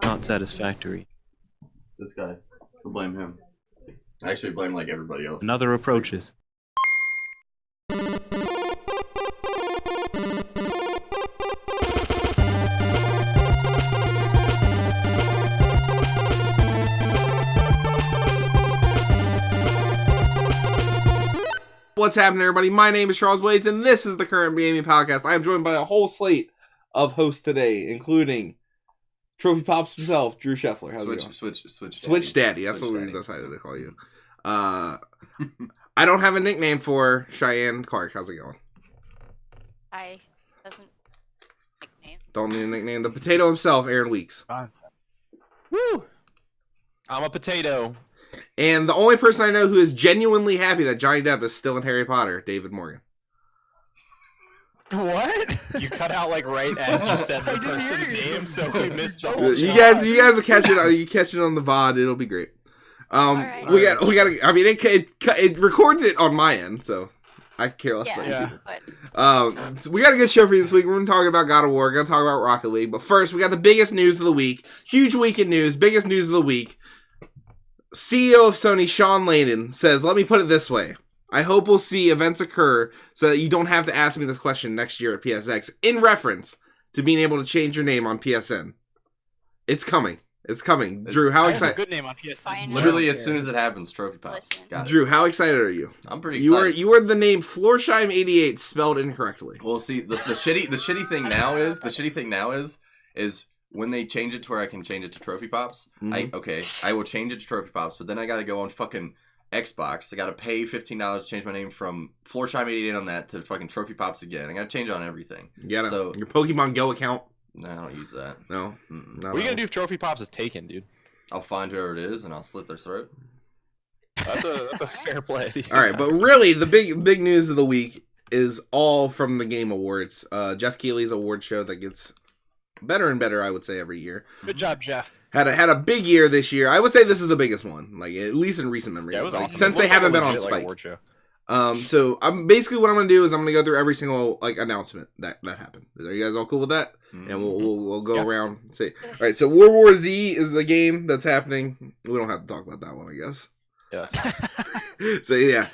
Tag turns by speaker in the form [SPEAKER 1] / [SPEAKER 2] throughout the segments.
[SPEAKER 1] Not satisfactory.
[SPEAKER 2] This guy. We'll blame him. I actually blame like everybody else.
[SPEAKER 1] Another approaches.
[SPEAKER 3] What's happening, everybody? My name is Charles Blades, and this is the Current Gaming Podcast. I am joined by a whole slate of hosts today, including Trophy Pops himself, Drew Scheffler. How's it going? Switch Daddy. That's what we decided to call you. I don't have a nickname for Cheyenne Clark. How's it going?
[SPEAKER 4] I doesn't nickname.
[SPEAKER 3] Don't need a nickname. The potato himself, Aaron Weeks.
[SPEAKER 1] Woo! I'm a potato.
[SPEAKER 3] And the only person I know who is genuinely happy that Johnny Depp is still in Harry Potter, David Morgan.
[SPEAKER 5] What?
[SPEAKER 1] You cut out like right as you said the person's name, so we missed the whole
[SPEAKER 3] You guys will catch it. You catch it on the VOD. It'll be great.
[SPEAKER 4] Right.
[SPEAKER 3] We got. I mean, it records it on my end, so I care less about you.
[SPEAKER 4] But
[SPEAKER 3] So we got a good show for you this week. We're going to talk about God of War. We're going to talk about Rocket League. But first, we got the biggest news of the week. Huge week in news. Biggest news of the week. CEO of Sony, Sean Layden, says, let me put it this way. I hope we'll see events occur so that you don't have to ask me this question next year at PSX in reference to being able to change your name on PSN. It's coming. It's coming. Drew, how excited?
[SPEAKER 5] Good name on PSN.
[SPEAKER 2] Literally as soon as it happens, Trophy Pops.
[SPEAKER 4] Listen.
[SPEAKER 2] Got it.
[SPEAKER 3] Drew, how excited are you?
[SPEAKER 2] I'm pretty excited.
[SPEAKER 3] You were the name Florsheim88 spelled incorrectly.
[SPEAKER 2] Well, see, the shitty thing now is when they change it to where I can change it to Trophy Pops. I will change it to Trophy Pops, but then I got to go on fucking Xbox. I got to pay $15 to change my name from Florsheim88 on that to fucking Trophy Pops again. I got to change it on everything.
[SPEAKER 3] You got
[SPEAKER 2] So-
[SPEAKER 3] your Pokemon Go account?
[SPEAKER 2] No, I don't use that.
[SPEAKER 3] No.
[SPEAKER 2] Mm-mm.
[SPEAKER 1] What are you gonna do if Trophy Pops is taken, dude?
[SPEAKER 2] I'll find whoever it is and I'll slit their throat.
[SPEAKER 1] That's a fair play.
[SPEAKER 3] All right, but really, the big news of the week is all from the Game Awards. Jeff Keighley's award show that gets better and better, I would say, every year.
[SPEAKER 5] Good job, Jeff.
[SPEAKER 3] Had a big year this year. I would say this is the biggest one, like at least in recent memory.
[SPEAKER 1] Yeah, it was awesome.
[SPEAKER 3] Since
[SPEAKER 1] It
[SPEAKER 3] they
[SPEAKER 1] looked
[SPEAKER 3] haven't
[SPEAKER 1] like
[SPEAKER 3] been
[SPEAKER 1] a
[SPEAKER 3] on
[SPEAKER 1] legit,
[SPEAKER 3] Spike.
[SPEAKER 1] award show.
[SPEAKER 3] So I'm basically what I'm gonna do is I'm gonna go through every single like announcement that happened. Are you guys all cool with that?
[SPEAKER 2] Mm-hmm.
[SPEAKER 3] And we'll go around and say. All right, so World War Z is a game that's happening. We don't have to talk about that one, I guess.
[SPEAKER 1] Yeah, that's fine.
[SPEAKER 3] So yeah,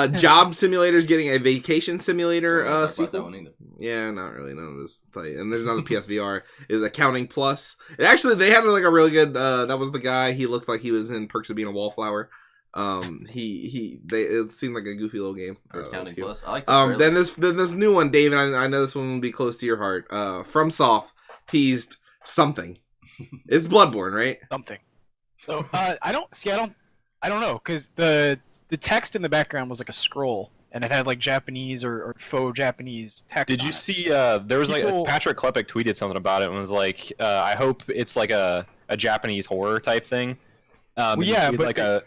[SPEAKER 3] Job Simulator's getting a Vacation Simulator
[SPEAKER 2] I don't talk about that
[SPEAKER 3] sequel.
[SPEAKER 2] one either.
[SPEAKER 3] Yeah, not really. None of this. And there's another PSVR is Accounting Plus. It actually they had like a really good. That was the guy. He looked like he was in Perks of Being a Wallflower. It seemed like a goofy little game.
[SPEAKER 2] Accounting Plus. I like the
[SPEAKER 3] then this new one, David. I know this one will be close to your heart. FromSoft teased something. It's Bloodborne, right?
[SPEAKER 5] Something. So I don't know, because the text in the background was like a scroll, and it had like Japanese or faux Japanese text.
[SPEAKER 1] Did
[SPEAKER 5] on
[SPEAKER 1] you
[SPEAKER 5] it.
[SPEAKER 1] see? There was like
[SPEAKER 5] People-
[SPEAKER 1] Patrick Klepek tweeted something about it and was like, "I hope it's like a Japanese horror type thing."
[SPEAKER 5] Yeah,
[SPEAKER 1] but
[SPEAKER 5] but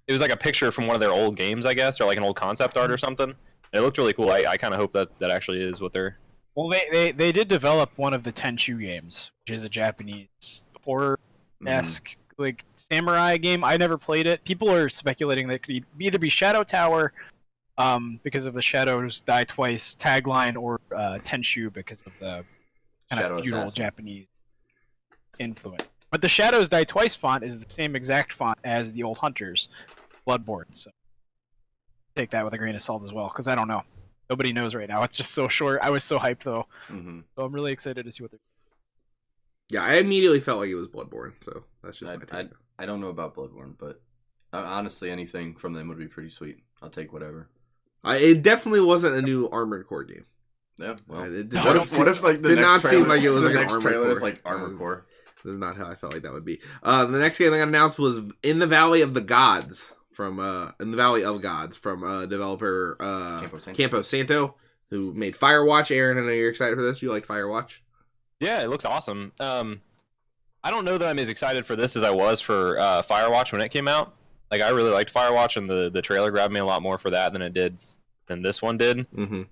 [SPEAKER 1] it was like a picture from one of their old games, I guess, or like an old concept art or something. It looked really cool. I kind of hope that actually is what they're.
[SPEAKER 5] Well, they did develop one of the Tenchu games, which is a Japanese horror-esque like samurai game. I never played it. People are speculating that it could either be Shadow Tower, because of the Shadows Die Twice tagline, or Tenchu because of the kind
[SPEAKER 2] Shadow
[SPEAKER 5] of feudal
[SPEAKER 2] Assassin.
[SPEAKER 5] Japanese influence. But the Shadows Die Twice font is the same exact font as the old Hunters Bloodborne. So take that with a grain of salt as well, because I don't know. Nobody knows right now. It's just so short. I was so hyped though,
[SPEAKER 2] Mm-hmm.
[SPEAKER 5] so I'm really excited to see what they're.
[SPEAKER 3] Yeah, I immediately felt like it was Bloodborne. So that's just my take.
[SPEAKER 2] I don't know about Bloodborne, but honestly, anything from them would be pretty sweet. I'll take whatever.
[SPEAKER 3] It definitely wasn't a new Armored Core game.
[SPEAKER 2] Yeah. Well,
[SPEAKER 3] It
[SPEAKER 5] No,
[SPEAKER 2] what if like the
[SPEAKER 3] did
[SPEAKER 2] next
[SPEAKER 3] not seem
[SPEAKER 2] trailer,
[SPEAKER 3] like it was
[SPEAKER 2] the
[SPEAKER 3] like an
[SPEAKER 2] next
[SPEAKER 3] Armored
[SPEAKER 2] trailer
[SPEAKER 3] Core.
[SPEAKER 2] is like Armored Core.
[SPEAKER 3] This is not how I felt like that would be. The next game they got announced was In the Valley of the Gods from In the Valley of Gods from developer Campo Santo, who made Firewatch. Aaron, I know you're excited for this. You like Firewatch?
[SPEAKER 1] Yeah, it looks awesome. I don't know that I'm as excited for this as I was for Firewatch when it came out. Like, I really liked Firewatch, and the trailer grabbed me a lot more for that than this one did.
[SPEAKER 3] Mm-hmm.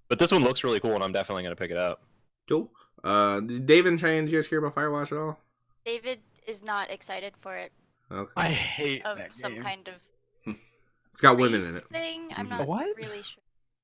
[SPEAKER 1] But this one looks really cool, and I'm definitely going to pick it up.
[SPEAKER 3] Cool. David and Cheyenne, did you guys care about Firewatch at all?
[SPEAKER 4] David is not excited for it
[SPEAKER 3] Okay.
[SPEAKER 5] I hate
[SPEAKER 4] of
[SPEAKER 5] that
[SPEAKER 4] some
[SPEAKER 5] game.
[SPEAKER 4] kind of
[SPEAKER 3] It's got women in
[SPEAKER 4] race
[SPEAKER 3] it.
[SPEAKER 4] thing. I'm
[SPEAKER 3] Mhm.
[SPEAKER 4] not
[SPEAKER 5] What?
[SPEAKER 4] really sure.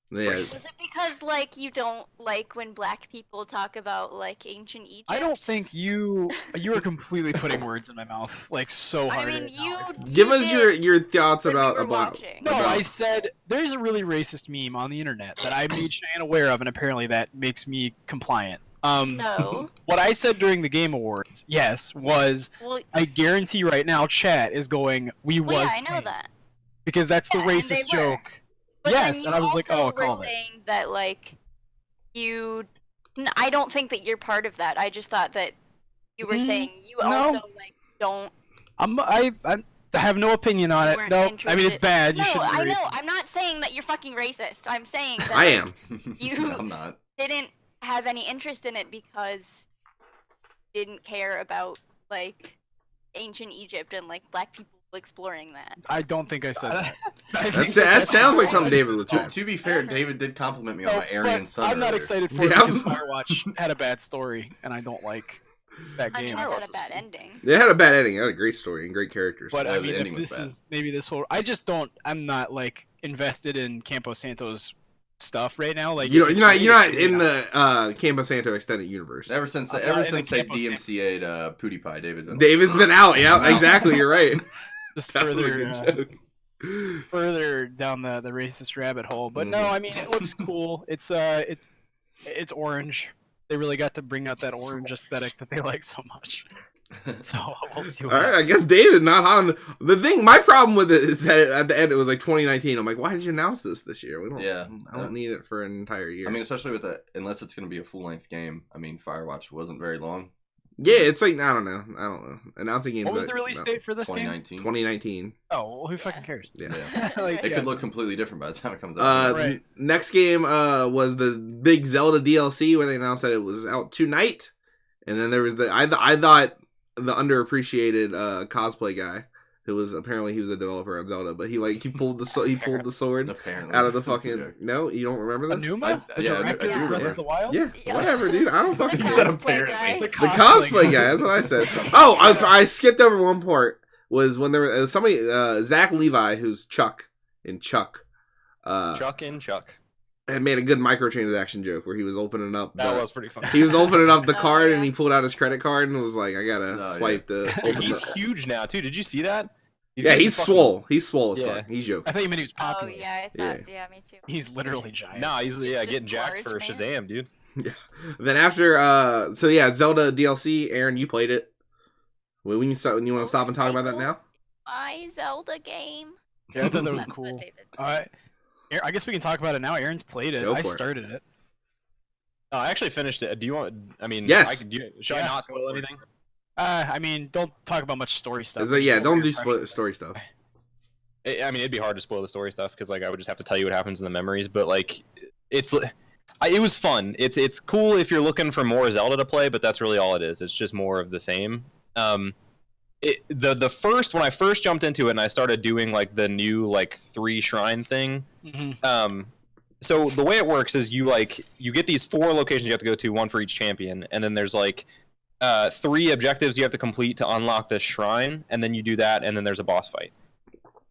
[SPEAKER 3] Yeah.
[SPEAKER 4] Was it because like you don't like when black people talk about like ancient Egypt?
[SPEAKER 5] I don't think you are completely putting words in my mouth like so
[SPEAKER 4] I
[SPEAKER 5] hard.
[SPEAKER 4] mean,
[SPEAKER 5] right now.
[SPEAKER 3] Give
[SPEAKER 4] you
[SPEAKER 3] us
[SPEAKER 4] did
[SPEAKER 3] your thoughts
[SPEAKER 4] when we
[SPEAKER 3] about
[SPEAKER 4] were
[SPEAKER 3] about.
[SPEAKER 4] watching.
[SPEAKER 5] No,
[SPEAKER 3] about-
[SPEAKER 5] I said there's a really racist meme on the internet that I made Cheyenne aware of, and apparently that makes me compliant.
[SPEAKER 4] No.
[SPEAKER 5] What I said during the Game Awards, yes, was
[SPEAKER 4] Well,
[SPEAKER 5] I guarantee right now chat is going, we
[SPEAKER 4] well,
[SPEAKER 5] was
[SPEAKER 4] yeah, I know
[SPEAKER 5] king,"
[SPEAKER 4] that.
[SPEAKER 5] because that's the
[SPEAKER 4] Yeah, and they
[SPEAKER 5] racist
[SPEAKER 4] were.
[SPEAKER 5] joke.
[SPEAKER 4] But
[SPEAKER 5] Yes,
[SPEAKER 4] then you
[SPEAKER 5] and I was like,
[SPEAKER 4] also
[SPEAKER 5] oh,
[SPEAKER 4] were
[SPEAKER 5] called it.
[SPEAKER 4] saying that like I don't think that you're part of that. I just thought that you were saying you
[SPEAKER 5] no.
[SPEAKER 4] also like don't.
[SPEAKER 5] I have no opinion on
[SPEAKER 4] You
[SPEAKER 5] it.
[SPEAKER 4] weren't
[SPEAKER 5] No, I mean it's
[SPEAKER 4] interested-
[SPEAKER 5] bad. You
[SPEAKER 4] No,
[SPEAKER 5] shouldn't
[SPEAKER 4] I
[SPEAKER 5] read.
[SPEAKER 4] know. I'm not saying that you're fucking racist. I'm saying that
[SPEAKER 3] I
[SPEAKER 4] like,
[SPEAKER 3] am.
[SPEAKER 4] You-
[SPEAKER 2] I'm not.
[SPEAKER 4] didn't have any interest in it because you didn't care about like ancient Egypt and like black people exploring that.
[SPEAKER 5] I don't think I said that. I think
[SPEAKER 3] That sounds like something David would say.
[SPEAKER 2] To be fair, David did compliment me on
[SPEAKER 5] No,
[SPEAKER 2] my Aryan
[SPEAKER 5] but
[SPEAKER 2] son.
[SPEAKER 5] I'm not
[SPEAKER 2] earlier.
[SPEAKER 5] excited for it
[SPEAKER 3] Yeah.
[SPEAKER 5] because Firewatch had a bad story, and I don't like that
[SPEAKER 4] I
[SPEAKER 5] game.
[SPEAKER 4] mean, it had a bad ending.
[SPEAKER 3] They had a bad ending. It had a great story and great characters.
[SPEAKER 5] But
[SPEAKER 2] Yeah,
[SPEAKER 5] I
[SPEAKER 2] the
[SPEAKER 5] mean,
[SPEAKER 2] ending
[SPEAKER 5] if
[SPEAKER 2] was
[SPEAKER 5] this
[SPEAKER 2] bad.
[SPEAKER 5] is maybe this whole, I just don't. I'm not like invested in Campo Santo's stuff right now. Like
[SPEAKER 3] you know,
[SPEAKER 5] if
[SPEAKER 3] you're
[SPEAKER 5] it's
[SPEAKER 3] not
[SPEAKER 5] great,
[SPEAKER 3] in
[SPEAKER 5] it's
[SPEAKER 3] the Campo Santo extended universe.
[SPEAKER 2] Ever since
[SPEAKER 5] I'm
[SPEAKER 2] ever
[SPEAKER 5] not in the
[SPEAKER 2] since they
[SPEAKER 5] Campo
[SPEAKER 2] DMCA'd PewDiePie, David.
[SPEAKER 3] David's been out. Yeah,
[SPEAKER 2] I'm out.
[SPEAKER 3] exactly. You're right.
[SPEAKER 5] just
[SPEAKER 3] That was a
[SPEAKER 5] further
[SPEAKER 3] good joke.
[SPEAKER 5] further down the racist rabbit hole. But no,
[SPEAKER 3] Mhm.
[SPEAKER 5] I mean it looks cool. It's it's orange. They really got to bring out that orange aesthetic that they like so much. So we'll see
[SPEAKER 3] All
[SPEAKER 5] what
[SPEAKER 3] right, I guess David's not hot on the thing. My problem with it is that at the end it was like 2019. I'm like, why did you announce this year? We don't.
[SPEAKER 2] Yeah.
[SPEAKER 3] I don't need it for an entire year.
[SPEAKER 2] I mean, especially with the unless it's going to be a full length game. I mean, Firewatch wasn't very long.
[SPEAKER 3] yeah, it's like I don't know. Announcing games.
[SPEAKER 5] What was
[SPEAKER 3] like,
[SPEAKER 5] the release date for this game?
[SPEAKER 2] 2019.
[SPEAKER 3] 2019.
[SPEAKER 5] Oh, well, who fucking cares?
[SPEAKER 3] Yeah.
[SPEAKER 2] Yeah.
[SPEAKER 5] Like,
[SPEAKER 2] It
[SPEAKER 5] yeah.
[SPEAKER 2] could look completely different by the time it comes out.
[SPEAKER 5] Right.
[SPEAKER 3] Next game was the big Zelda DLC where they announced that it was out tonight, and then there was the I thought the underappreciated cosplay guy who was apparently he was a developer on Zelda, but he pulled the sword
[SPEAKER 2] Apparently.
[SPEAKER 3] out of the fucking no, you don't remember this?
[SPEAKER 5] Anuma? The
[SPEAKER 2] yeah, I
[SPEAKER 5] director
[SPEAKER 2] do
[SPEAKER 5] of Breath
[SPEAKER 2] remember.
[SPEAKER 5] of the Wild?
[SPEAKER 3] Yeah,
[SPEAKER 4] Yeah.
[SPEAKER 3] whatever, dude. I don't fucking
[SPEAKER 4] The
[SPEAKER 2] You
[SPEAKER 3] care.
[SPEAKER 2] said
[SPEAKER 4] cosplay
[SPEAKER 2] apparently.
[SPEAKER 4] guy.
[SPEAKER 3] The cosplay guy. That's what I said. Oh, I skipped over one part. Was when there was somebody, Zach Levi, who's Chuck in Chuck,
[SPEAKER 1] Chuck and Chuck.
[SPEAKER 3] had made a good microtransaction joke where he was opening up.
[SPEAKER 1] That was pretty fun.
[SPEAKER 3] He was opening up the
[SPEAKER 4] Oh,
[SPEAKER 3] card
[SPEAKER 4] yeah.
[SPEAKER 3] and he pulled out his credit card and was like, "I gotta
[SPEAKER 2] Oh,
[SPEAKER 3] swipe the."
[SPEAKER 1] Dude,
[SPEAKER 3] open
[SPEAKER 1] he's
[SPEAKER 3] the-"
[SPEAKER 1] huge now too. Did you see that?
[SPEAKER 3] Yeah,
[SPEAKER 1] getting
[SPEAKER 3] he's
[SPEAKER 1] fucking-
[SPEAKER 3] swole. He's swole as
[SPEAKER 1] Yeah.
[SPEAKER 3] fuck. He's joking.
[SPEAKER 5] I thought you meant he was
[SPEAKER 4] Oh
[SPEAKER 5] popular.
[SPEAKER 4] yeah, I thought, yeah, me too.
[SPEAKER 5] He's literally giant.
[SPEAKER 1] Nah, he's
[SPEAKER 4] Just a
[SPEAKER 1] getting jacked for
[SPEAKER 4] large man.
[SPEAKER 1] Shazam, dude.
[SPEAKER 3] Then after, so yeah, Zelda DLC. Aaron, you played it. Well, when you start, when you want to stop and talk about that now?
[SPEAKER 4] My Zelda game.
[SPEAKER 5] Yeah, I thought that was
[SPEAKER 4] That's what
[SPEAKER 5] cool.
[SPEAKER 4] David-
[SPEAKER 5] Alright. I guess we can talk about it now. Aaron's played it.
[SPEAKER 3] Go
[SPEAKER 5] I
[SPEAKER 3] for it.
[SPEAKER 5] started it.
[SPEAKER 1] Oh, I actually finished it. Do you want? I mean,
[SPEAKER 3] Yes.
[SPEAKER 1] Should I
[SPEAKER 5] Yeah.
[SPEAKER 1] not spoil anything?
[SPEAKER 5] I mean, don't talk about much story stuff.
[SPEAKER 3] So, yeah,
[SPEAKER 5] Just
[SPEAKER 3] don't
[SPEAKER 5] your
[SPEAKER 3] do
[SPEAKER 5] impression.
[SPEAKER 3] story stuff.
[SPEAKER 1] I mean, it'd be hard to spoil the story stuff because like I would just have to tell you what happens in the memories. But like, it was fun. It's cool if you're looking for more Zelda to play, but that's really all it is. It's just more of the same. The first when I first jumped into it and I started doing like the new like 3 shrine thing.
[SPEAKER 5] Mhm.
[SPEAKER 1] So the way it works is you get these 4 locations you have to go to, one for each champion, and then there's like 3 objectives you have to complete to unlock this shrine, and then you do that, and then there's a boss fight.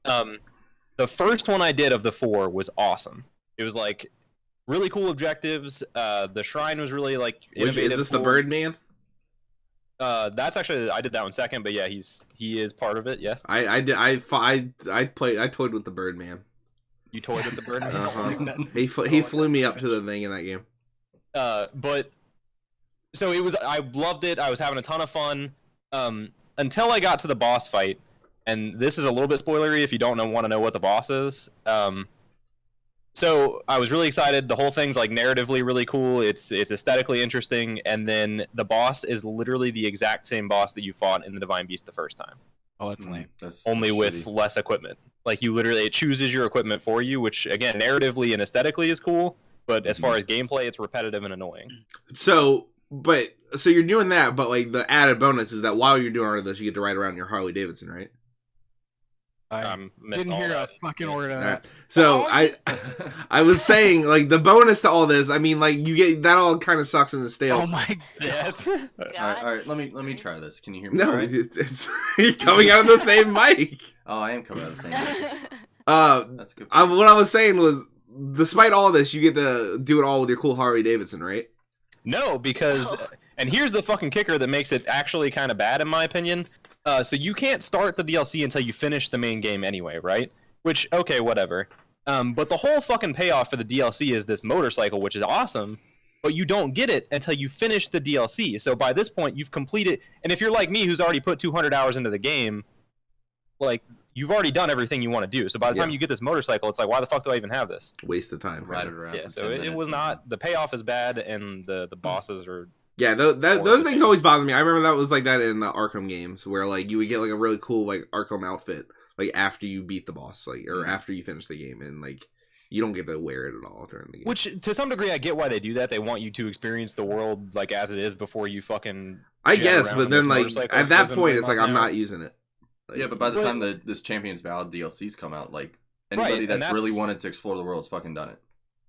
[SPEAKER 1] The first one I did of the 4 was awesome. It was like really cool objectives. The shrine was really like
[SPEAKER 3] Which, is
[SPEAKER 1] innovative.
[SPEAKER 3] this the
[SPEAKER 1] cool.
[SPEAKER 3] Birdman?
[SPEAKER 1] That's actually I did that one second, but yeah, he is part of it. Yes,
[SPEAKER 3] I toyed with the Birdman.
[SPEAKER 1] you toyed with the bird.
[SPEAKER 3] Uh-huh. He flew me up to the thing in that game.
[SPEAKER 1] But so I loved it. I was having a ton of fun until I got to the boss fight, and this is a little bit spoilery if you don't want to know what the boss is. So I was really excited. The whole thing's like narratively really cool. It's aesthetically interesting, and then the boss is literally the exact same boss that you fought in the Divine Beast the first time,
[SPEAKER 5] Oh, that's lame.
[SPEAKER 1] only
[SPEAKER 2] that's
[SPEAKER 1] with
[SPEAKER 2] shitty.
[SPEAKER 1] less equipment. Like it chooses your equipment for you, which again, narratively and aesthetically is cool. But as far as gameplay, it's repetitive and annoying.
[SPEAKER 3] So you're doing that, but like the added bonus is that while you're doing all of this, you get to ride around your Harley Davidson, right?
[SPEAKER 5] I
[SPEAKER 1] Missed
[SPEAKER 5] didn't
[SPEAKER 1] all
[SPEAKER 5] hear
[SPEAKER 1] that.
[SPEAKER 5] a fucking word of
[SPEAKER 3] All
[SPEAKER 5] that.
[SPEAKER 3] right. So I was saying like the bonus to all this. I mean, like you get that all kind of sucks in the stale.
[SPEAKER 5] Oh my
[SPEAKER 1] Yeah,
[SPEAKER 5] god.
[SPEAKER 2] All right. Let me try this. Can you hear me?
[SPEAKER 3] No,
[SPEAKER 2] all right?
[SPEAKER 3] it's you're coming out of the same mic.
[SPEAKER 2] Oh, I am coming out of the same. Mic.
[SPEAKER 3] Uh,
[SPEAKER 2] That's good.
[SPEAKER 3] what I was saying was despite all this, you get to do it all with your cool Harley Davidson, right?
[SPEAKER 1] No, because and here's the fucking kicker that makes it actually kind of bad in my opinion. So you can't start the DLC until you finish the main game anyway, right? Which, okay, whatever. But the whole fucking payoff for the DLC is this motorcycle, which is awesome, but you don't get it until you finish the DLC. So by this point, you've completed, and if you're like me, who's already put 200 hours into the game, like, you've already done everything you want to do. So by the time you get this motorcycle, it's like, why the fuck do I even have this?
[SPEAKER 3] Waste of time.
[SPEAKER 2] Ride it around.
[SPEAKER 1] Yeah, so it was not, the payoff is bad, and the bosses are...
[SPEAKER 3] Yeah, those things always bother me. I remember that was like that in the Arkham games, where like you would get like a really cool like Arkham outfit like after you beat the boss, like or after you finish the game, and like you don't get to wear it at all during the game.
[SPEAKER 1] Which to some degree I get why they do that. They want you to experience the world like as it is before you fucking.
[SPEAKER 3] I guess,
[SPEAKER 1] around
[SPEAKER 3] but
[SPEAKER 1] on
[SPEAKER 3] then
[SPEAKER 1] this
[SPEAKER 3] like
[SPEAKER 1] motorcycle
[SPEAKER 3] at that
[SPEAKER 1] cruising
[SPEAKER 3] point,
[SPEAKER 1] 30
[SPEAKER 3] it's like
[SPEAKER 1] miles
[SPEAKER 3] I'm
[SPEAKER 1] an hour.
[SPEAKER 3] not using it. Like,
[SPEAKER 2] Yeah, but by the time this Champions Ballad DLCs come out, like anybody
[SPEAKER 1] and
[SPEAKER 2] that's really
[SPEAKER 1] that's-
[SPEAKER 2] wanted to explore the world's fucking done it.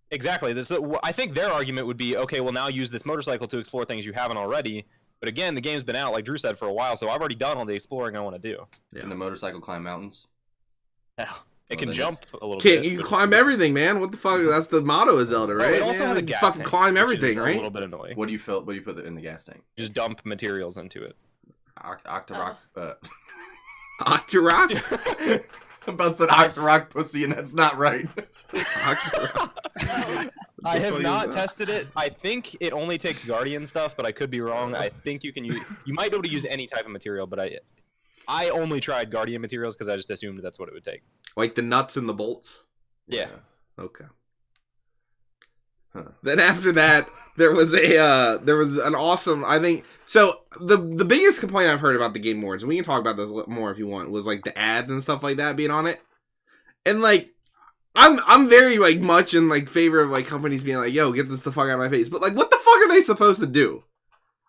[SPEAKER 1] Exactly. I think their argument would be, okay, well now use this motorcycle to explore things you haven't already. But again, the game's been out, like Drew said, for a while, so I've already done all the exploring I want to do.
[SPEAKER 3] Yeah.
[SPEAKER 2] Can the motorcycle climb mountains?
[SPEAKER 1] Hell, it
[SPEAKER 2] Well,
[SPEAKER 1] can
[SPEAKER 2] then
[SPEAKER 1] jump a little
[SPEAKER 3] Can't
[SPEAKER 1] bit.
[SPEAKER 3] you
[SPEAKER 1] which
[SPEAKER 3] can
[SPEAKER 1] is
[SPEAKER 3] climb
[SPEAKER 1] cool.
[SPEAKER 3] everything, man? What the fuck? That's the motto of Zelda,
[SPEAKER 1] Oh,
[SPEAKER 3] right?
[SPEAKER 1] it also
[SPEAKER 3] man?
[SPEAKER 1] has a
[SPEAKER 3] You
[SPEAKER 1] gas
[SPEAKER 3] fucking
[SPEAKER 1] tank,
[SPEAKER 3] climb
[SPEAKER 1] which
[SPEAKER 3] everything,
[SPEAKER 1] is
[SPEAKER 3] right?
[SPEAKER 1] A little bit annoying.
[SPEAKER 2] What do you put in the gas tank?
[SPEAKER 1] Just dump materials into it.
[SPEAKER 2] Octorock.
[SPEAKER 3] Octorock?
[SPEAKER 2] I'm about to say Octorock pussy, and that's not right.
[SPEAKER 3] Octorock.
[SPEAKER 1] I
[SPEAKER 3] The
[SPEAKER 1] have
[SPEAKER 3] fuck
[SPEAKER 1] not
[SPEAKER 3] is that?
[SPEAKER 1] tested it. I think it only takes Guardian stuff, but I could be wrong. I think you can use. You might be able to use any type of material, but I only tried Guardian materials because I just assumed that's what it would take.
[SPEAKER 3] Like the nuts and the bolts.
[SPEAKER 1] Yeah.
[SPEAKER 3] Okay.
[SPEAKER 2] Huh.
[SPEAKER 3] Then after that, there was an awesome. I think so. The biggest complaint I've heard about the Game Awards, and we can talk about this more if you want, was like the ads and stuff like that being on it, and like. I'm very like much in like favor of like companies being like, yo, get this the fuck out of my face. But like, what the fuck are they supposed to do?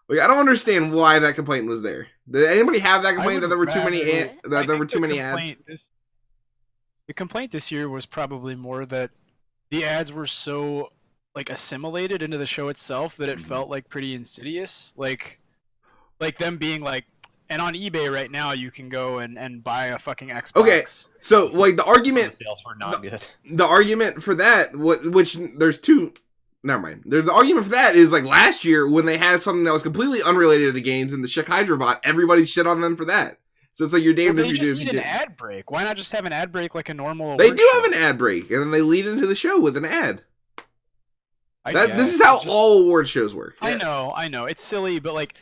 [SPEAKER 3] Like, I don't understand why that complaint was there. Did anybody have that complaint that there were too many ads?
[SPEAKER 5] The complaint this year was probably more that the ads were so like assimilated into the show itself that it felt like pretty insidious. Like them being like, and on eBay right now you can go and buy a fucking Xbox.
[SPEAKER 3] Okay, so like the
[SPEAKER 1] So
[SPEAKER 3] argument,
[SPEAKER 1] the sales were not good.
[SPEAKER 3] the argument for that, which there's two. Never mind. There's the argument for that is like last year when they had something that was completely unrelated to games and the Chick Hydra bot, everybody shit on them for that. So it's like you're damned
[SPEAKER 5] Well,
[SPEAKER 3] if
[SPEAKER 5] they
[SPEAKER 3] you do
[SPEAKER 5] just
[SPEAKER 3] if you
[SPEAKER 5] need an
[SPEAKER 3] do.
[SPEAKER 5] ad break. Why not just have an ad break like a normal?
[SPEAKER 3] They
[SPEAKER 5] award
[SPEAKER 3] do
[SPEAKER 5] show?
[SPEAKER 3] have an ad break, and then they lead into the show with an ad.
[SPEAKER 5] I
[SPEAKER 3] This
[SPEAKER 5] guess.
[SPEAKER 3] is how
[SPEAKER 5] It's just-
[SPEAKER 3] all award shows work.
[SPEAKER 5] I know. It's silly, but like,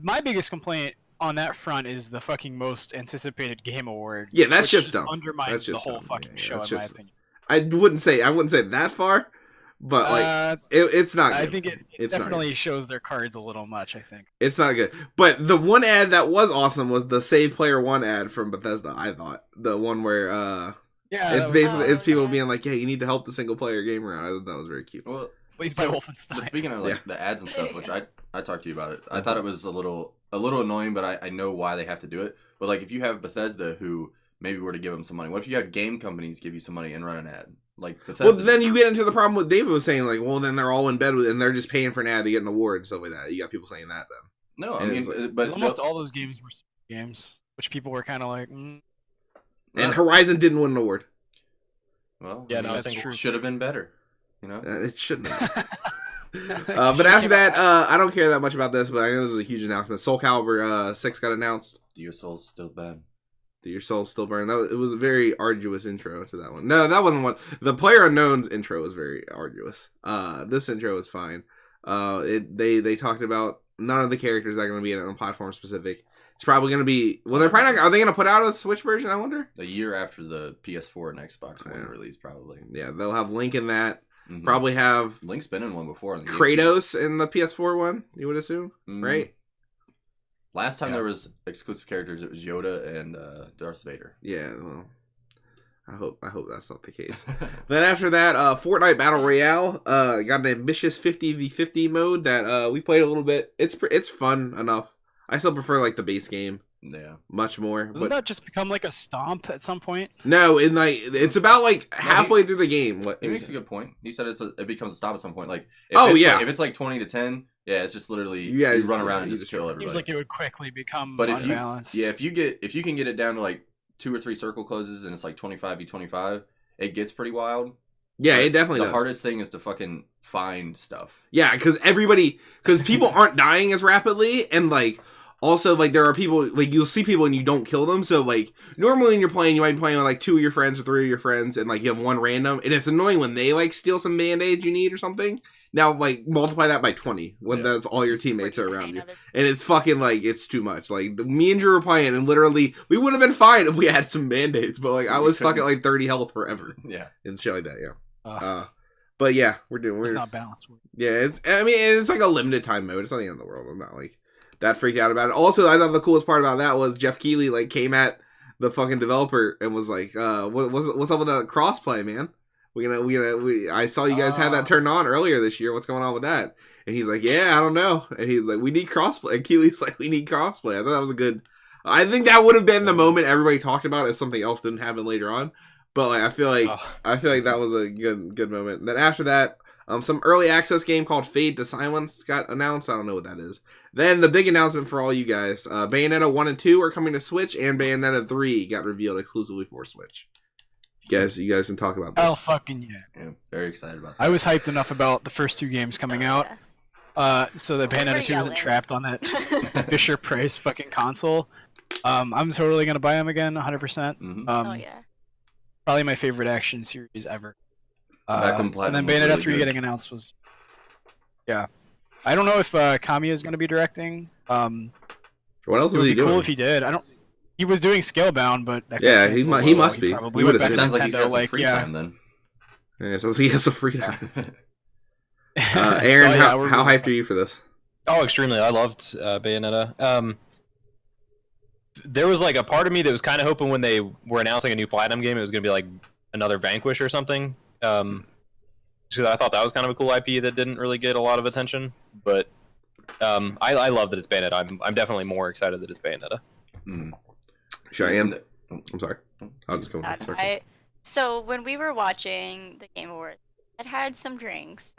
[SPEAKER 5] my biggest complaint on that front is the fucking most anticipated game award.
[SPEAKER 3] Yeah, that's
[SPEAKER 5] which
[SPEAKER 3] just
[SPEAKER 5] just
[SPEAKER 3] dumb.
[SPEAKER 5] undermines
[SPEAKER 3] That's
[SPEAKER 5] the
[SPEAKER 3] just
[SPEAKER 5] whole
[SPEAKER 3] dumb.
[SPEAKER 5] fucking
[SPEAKER 3] Yeah,
[SPEAKER 5] show,
[SPEAKER 3] that's
[SPEAKER 5] in my
[SPEAKER 3] just-
[SPEAKER 5] opinion.
[SPEAKER 3] I wouldn't say that far, but like it's not good.
[SPEAKER 5] I think it
[SPEAKER 3] It's not
[SPEAKER 5] definitely shows their cards a little much. I think.
[SPEAKER 3] It's not good. But the one ad that was awesome was the Save Player One ad from Bethesda. I thought the one where
[SPEAKER 5] Yeah,
[SPEAKER 3] it's
[SPEAKER 5] that
[SPEAKER 3] basically
[SPEAKER 4] Oh,
[SPEAKER 3] it's people
[SPEAKER 4] yeah.
[SPEAKER 3] being like, "Yeah, you need to help the single player game around." I thought that was very cute.
[SPEAKER 2] Well,
[SPEAKER 5] plays by
[SPEAKER 2] so-
[SPEAKER 5] Wolfenstein.
[SPEAKER 2] but speaking of like the ads and stuff, which I talked to you about it, I thought it was a little annoying, but I know why they have to do it. But like if you have Bethesda who maybe were to give them some money, what if you have game companies give you some money and run an ad? Like Bethesda.
[SPEAKER 3] Well, then you get into the problem what David was saying, like, well, then they're all in bed with, and they're just paying for an ad to get an award and stuff like that. You got people saying that then.
[SPEAKER 2] No, I
[SPEAKER 3] and
[SPEAKER 2] mean,
[SPEAKER 3] it's like-
[SPEAKER 2] but
[SPEAKER 5] Because almost all those games were games, which people were kind of like.
[SPEAKER 3] And Horizon didn't win an award.
[SPEAKER 2] well,
[SPEAKER 1] Yeah,
[SPEAKER 2] I
[SPEAKER 1] no,
[SPEAKER 2] mean,
[SPEAKER 1] I think-
[SPEAKER 2] should have been better. You know.
[SPEAKER 3] It shouldn't have. But after that, I don't care that much about this, but I know this was a huge announcement. Soul Calibur 6 got announced.
[SPEAKER 2] Your soul's still bad.
[SPEAKER 3] Your soul still burn. It was a very arduous intro to that one. No, that wasn't one. The Player Unknown's intro was very arduous. This intro was fine. They talked about none of the characters that are going to be in it on platform specific. It's probably going to be. Well, they're probably not. Are they going to put out a Switch version? I wonder.
[SPEAKER 2] A year after the PS4 and Xbox One
[SPEAKER 3] Yeah.
[SPEAKER 2] release, probably.
[SPEAKER 3] Yeah, they'll have Link in that.
[SPEAKER 2] Mhm.
[SPEAKER 3] Probably have
[SPEAKER 2] Link's been in one before. On the
[SPEAKER 3] Kratos in the PS4 one. You would assume,
[SPEAKER 2] Mhm.
[SPEAKER 3] right?
[SPEAKER 2] Last time
[SPEAKER 1] Yeah.
[SPEAKER 2] there was exclusive characters, it was Yoda and Darth Vader.
[SPEAKER 3] Yeah. Well, I hope that's not the case. Then after that, Fortnite Battle Royale got an ambitious 50v50 mode that we played a little bit. It's fun enough. I still prefer like the base game
[SPEAKER 2] Yeah.
[SPEAKER 3] much more.
[SPEAKER 5] Doesn't
[SPEAKER 3] But
[SPEAKER 5] that just become like a stomp at some point?
[SPEAKER 3] no, in like it's about like halfway through the game. What?
[SPEAKER 2] He makes a good point. He said it becomes a stop at some point. Like,
[SPEAKER 3] Oh, yeah.
[SPEAKER 2] if it's like 20-10, yeah, it's just literally
[SPEAKER 3] You guys-
[SPEAKER 2] you run around and
[SPEAKER 3] you
[SPEAKER 2] just
[SPEAKER 3] just
[SPEAKER 2] kill
[SPEAKER 3] run.
[SPEAKER 2] everybody.
[SPEAKER 5] Seems like it would quickly become
[SPEAKER 2] But if you-
[SPEAKER 5] unbalanced.
[SPEAKER 2] Yeah, if you can get it down to like 2 or 3 circle closes and it's like 25v25, it gets pretty wild.
[SPEAKER 3] Yeah, it definitely
[SPEAKER 2] the
[SPEAKER 3] does.
[SPEAKER 2] hardest thing is to fucking find stuff.
[SPEAKER 3] Yeah, because people aren't dying as rapidly, and like also like there are people like you'll see people and you don't kill them. So like normally when you're playing, you might be playing with like 2 of your friends or 3 of your friends, and like you have one random, and it's annoying when they like steal some band-aids you need or something. Now like multiply that by 20 when that's all your teammates are around you, and it's fucking like it's too much. Like me and Drew were playing, and literally we would have been fine if we had some band-aids, but like I was stuck at like 30 health forever.
[SPEAKER 2] Yeah,
[SPEAKER 3] and shit like that. Yeah. But yeah,
[SPEAKER 5] It's not balanced.
[SPEAKER 3] Yeah, it's like a limited time mode. It's not the end of the world. I'm not like that freaked out about it. Also, I thought the coolest part about that was Jeff Keighley like came at the fucking developer and was like, what's up with that crossplay, man? I saw you guys had that turned on earlier this year. What's going on with that?" And he's like, "Yeah, I don't know." And he's like, "We need crossplay." And Keighley's like, "We need crossplay." I thought that was a good. I think that would have been the moment everybody talked about if something else didn't happen later on. But like, I feel like that was a good moment. And then after that, some early access game called Fade to Silence got announced. I don't know what that is. Then the big announcement for all you guys: Bayonetta 1 and 2 are coming to Switch, and Bayonetta 3 got revealed exclusively for Switch. You guys can talk about this.
[SPEAKER 5] Oh fucking yeah!
[SPEAKER 2] Yeah, very excited about that.
[SPEAKER 5] I was hyped enough about the first 2 games coming out, so that Bayonetta 2 isn't trapped on that Fisher Price fucking console. I'm totally gonna buy them again, 100%.
[SPEAKER 2] Mm-hmm.
[SPEAKER 4] Oh yeah.
[SPEAKER 5] Probably my favorite action series ever.
[SPEAKER 2] Back when
[SPEAKER 5] And
[SPEAKER 2] Platinum
[SPEAKER 5] then
[SPEAKER 2] was
[SPEAKER 5] Bayonetta
[SPEAKER 2] really
[SPEAKER 5] 3
[SPEAKER 2] good.
[SPEAKER 5] getting announced was... Yeah. I don't know if Kamiya is going to be directing.
[SPEAKER 3] What else
[SPEAKER 5] It would
[SPEAKER 3] is he
[SPEAKER 5] be
[SPEAKER 3] doing?
[SPEAKER 5] cool if he did. He was doing Scalebound, but... That got
[SPEAKER 3] Yeah,
[SPEAKER 5] canceled,
[SPEAKER 3] he
[SPEAKER 5] so
[SPEAKER 3] must be.
[SPEAKER 5] probably
[SPEAKER 3] He
[SPEAKER 5] went
[SPEAKER 3] would've
[SPEAKER 5] back
[SPEAKER 3] said-
[SPEAKER 5] to
[SPEAKER 2] Sounds like he's got
[SPEAKER 5] Nintendo,
[SPEAKER 2] some free time then.
[SPEAKER 3] Yeah, so he has some free time.
[SPEAKER 5] So,
[SPEAKER 3] Aaron,
[SPEAKER 5] yeah,
[SPEAKER 3] how
[SPEAKER 5] we're
[SPEAKER 3] hyped are you for this?
[SPEAKER 1] Oh, extremely. I loved Bayonetta. There was like a part of me that was kind of hoping when they were announcing a new Platinum game, it was going to be like another Vanquish or something. Because I thought that was kind of a cool IP that didn't really get a lot of attention. But I love that it's Bayonetta. I'm definitely more excited that it's Bayonetta.
[SPEAKER 2] Mm.
[SPEAKER 3] Cheyenne? I'm sorry. I'll just go in
[SPEAKER 4] God,
[SPEAKER 3] circle.
[SPEAKER 4] So when we were watching the Game Awards, it had some drinks,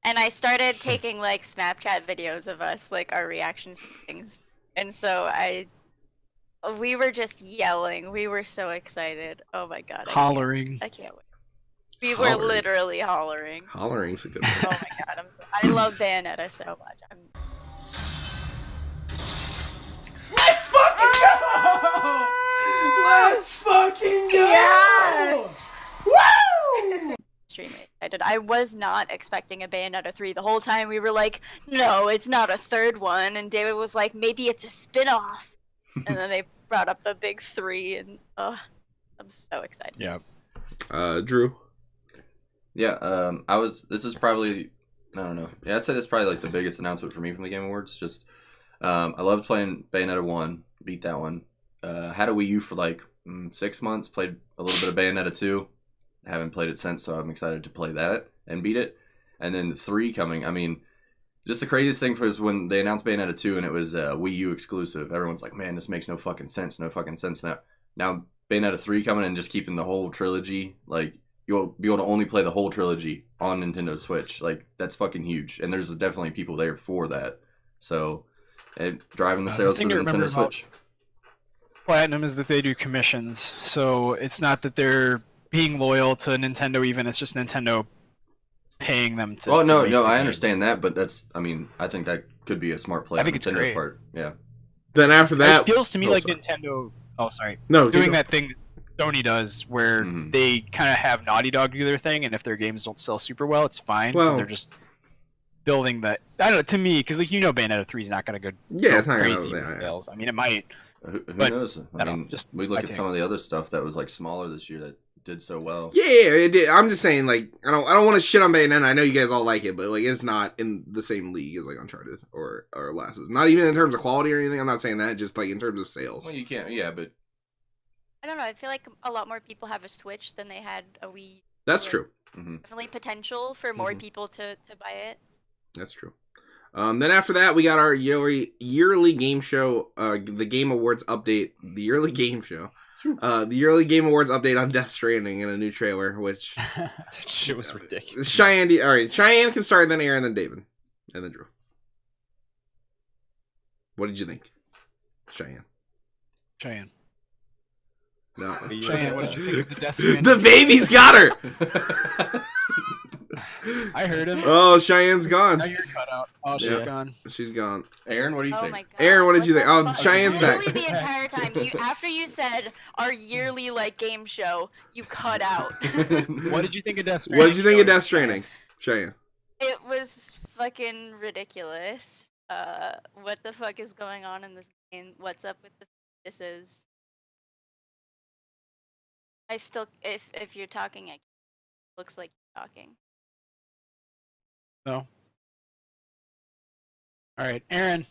[SPEAKER 4] and I started taking like Snapchat videos of us, like our reactions to things, and so we were just yelling. We were so excited. Oh my god!
[SPEAKER 5] Hollering.
[SPEAKER 4] I can't wait. We were
[SPEAKER 3] Hollering.
[SPEAKER 4] literally hollering.
[SPEAKER 3] Hollering's a good
[SPEAKER 4] Oh
[SPEAKER 3] one.
[SPEAKER 4] my god! I love Bayonetta so much.
[SPEAKER 6] Let's fucking go! Let's fucking go! Yes! Woo!
[SPEAKER 4] Extremely excited. I was not expecting a Bayonetta 3 the whole time. We were like, no, it's not a third one. And David was like, maybe it's a spin-off. And then they brought up the big 3, and I'm so excited.
[SPEAKER 5] Yeah.
[SPEAKER 3] Drew?
[SPEAKER 2] Yeah, this is probably, I don't know. Yeah, I'd say this is probably like the biggest announcement for me from the Game Awards. Just, I loved playing Bayonetta 1, beat that one. Had a Wii U for like 6 months, played a little bit of Bayonetta 2. Haven't played it since, so I'm excited to play that and beat it. And then 3 coming, I mean, just the craziest thing was when they announced Bayonetta 2 and it was Wii U exclusive. Everyone's like, man, this makes no fucking sense. Now Bayonetta 3 coming and just keeping the whole trilogy, like, you'll be able to only play the whole trilogy on Nintendo Switch. Like, that's fucking huge. And there's definitely people there for that. So, driving the sales for
[SPEAKER 5] thing
[SPEAKER 2] the
[SPEAKER 5] to remember
[SPEAKER 2] Nintendo
[SPEAKER 5] about
[SPEAKER 2] Switch.
[SPEAKER 5] Platinum is that they do commissions, so it's not that they're being loyal to Nintendo even, it's just Nintendo paying them to...
[SPEAKER 2] Oh,
[SPEAKER 5] to
[SPEAKER 2] no,
[SPEAKER 5] make
[SPEAKER 2] no,
[SPEAKER 5] the
[SPEAKER 2] I
[SPEAKER 5] games.
[SPEAKER 2] understand that, but that's, I mean, I think that could be a smart play
[SPEAKER 5] I
[SPEAKER 2] on
[SPEAKER 5] think it's
[SPEAKER 2] Nintendo's
[SPEAKER 5] great.
[SPEAKER 2] part. Yeah.
[SPEAKER 3] Then after that...
[SPEAKER 5] It feels to me
[SPEAKER 3] Oh,
[SPEAKER 5] like
[SPEAKER 3] sorry.
[SPEAKER 5] Nintendo... Oh, sorry.
[SPEAKER 3] No,
[SPEAKER 5] Doing
[SPEAKER 3] keep
[SPEAKER 5] that thing Sony does, where
[SPEAKER 2] Mhm.
[SPEAKER 5] they kind of have Naughty Dog do their thing, and if their games don't sell super well, it's fine,
[SPEAKER 3] Well-
[SPEAKER 5] because they're just building that... I don't know, to me, because like, Bayonetta 3 is not going to go
[SPEAKER 3] Yeah, it's not gonna...
[SPEAKER 5] crazy
[SPEAKER 3] Yeah,
[SPEAKER 5] with
[SPEAKER 3] yeah.
[SPEAKER 5] sales. I mean, it might.
[SPEAKER 2] Who
[SPEAKER 5] But,
[SPEAKER 2] knows?
[SPEAKER 5] I don't
[SPEAKER 2] mean,
[SPEAKER 5] know, just
[SPEAKER 2] we look
[SPEAKER 5] my
[SPEAKER 2] at
[SPEAKER 5] take.
[SPEAKER 2] some of the other stuff that was like smaller this year that did so well.
[SPEAKER 3] Yeah, it did. I'm just saying, like, I don't want to shit on Bayonetta. I know you guys all like it, but like, it's not in the same league as like Uncharted or Last of Us. Not even in terms of quality or anything. I'm not saying that. Just like in terms of sales.
[SPEAKER 2] Well, you can't. Yeah, but
[SPEAKER 4] I don't know. I feel like a lot more people have a Switch than they had a Wii.
[SPEAKER 3] That's
[SPEAKER 4] Yeah.
[SPEAKER 3] true.
[SPEAKER 4] Definitely potential for more
[SPEAKER 2] Mhm.
[SPEAKER 4] people to buy it.
[SPEAKER 3] That's true. Then after that, we got our yearly game show, the Game Awards update, the yearly game show, the yearly Game Awards update on Death Stranding and a new trailer, which
[SPEAKER 1] That shit was ridiculous.
[SPEAKER 3] Cheyenne, all right, Cheyenne can start, then Aaron, then David, and then Drew. What did you think, Cheyenne?
[SPEAKER 5] Cheyenne.
[SPEAKER 3] No.
[SPEAKER 5] Cheyenne, what did you think of the Death Stranding?
[SPEAKER 3] The baby's got her.
[SPEAKER 5] I heard him.
[SPEAKER 3] Oh, Cheyenne's gone.
[SPEAKER 5] Now you're cut out. Oh, she's
[SPEAKER 3] Yeah.
[SPEAKER 5] gone.
[SPEAKER 3] She's gone.
[SPEAKER 2] Aaron, what do you
[SPEAKER 4] Oh
[SPEAKER 2] think?
[SPEAKER 4] my god.
[SPEAKER 3] Aaron, what did you think?
[SPEAKER 4] the
[SPEAKER 3] Oh,
[SPEAKER 4] fuck?
[SPEAKER 3] Cheyenne's back.
[SPEAKER 4] Literally the entire time, after you said our yearly like game show, you cut out.
[SPEAKER 5] What did you think of Death Stranding?
[SPEAKER 3] What did you think of Death Stranding, Cheyenne?
[SPEAKER 4] It was fucking ridiculous. What the fuck is going on in this game? What's up with the fetuses? I still, if you're talking, it looks like you're talking.
[SPEAKER 5] No. All right, Aaron,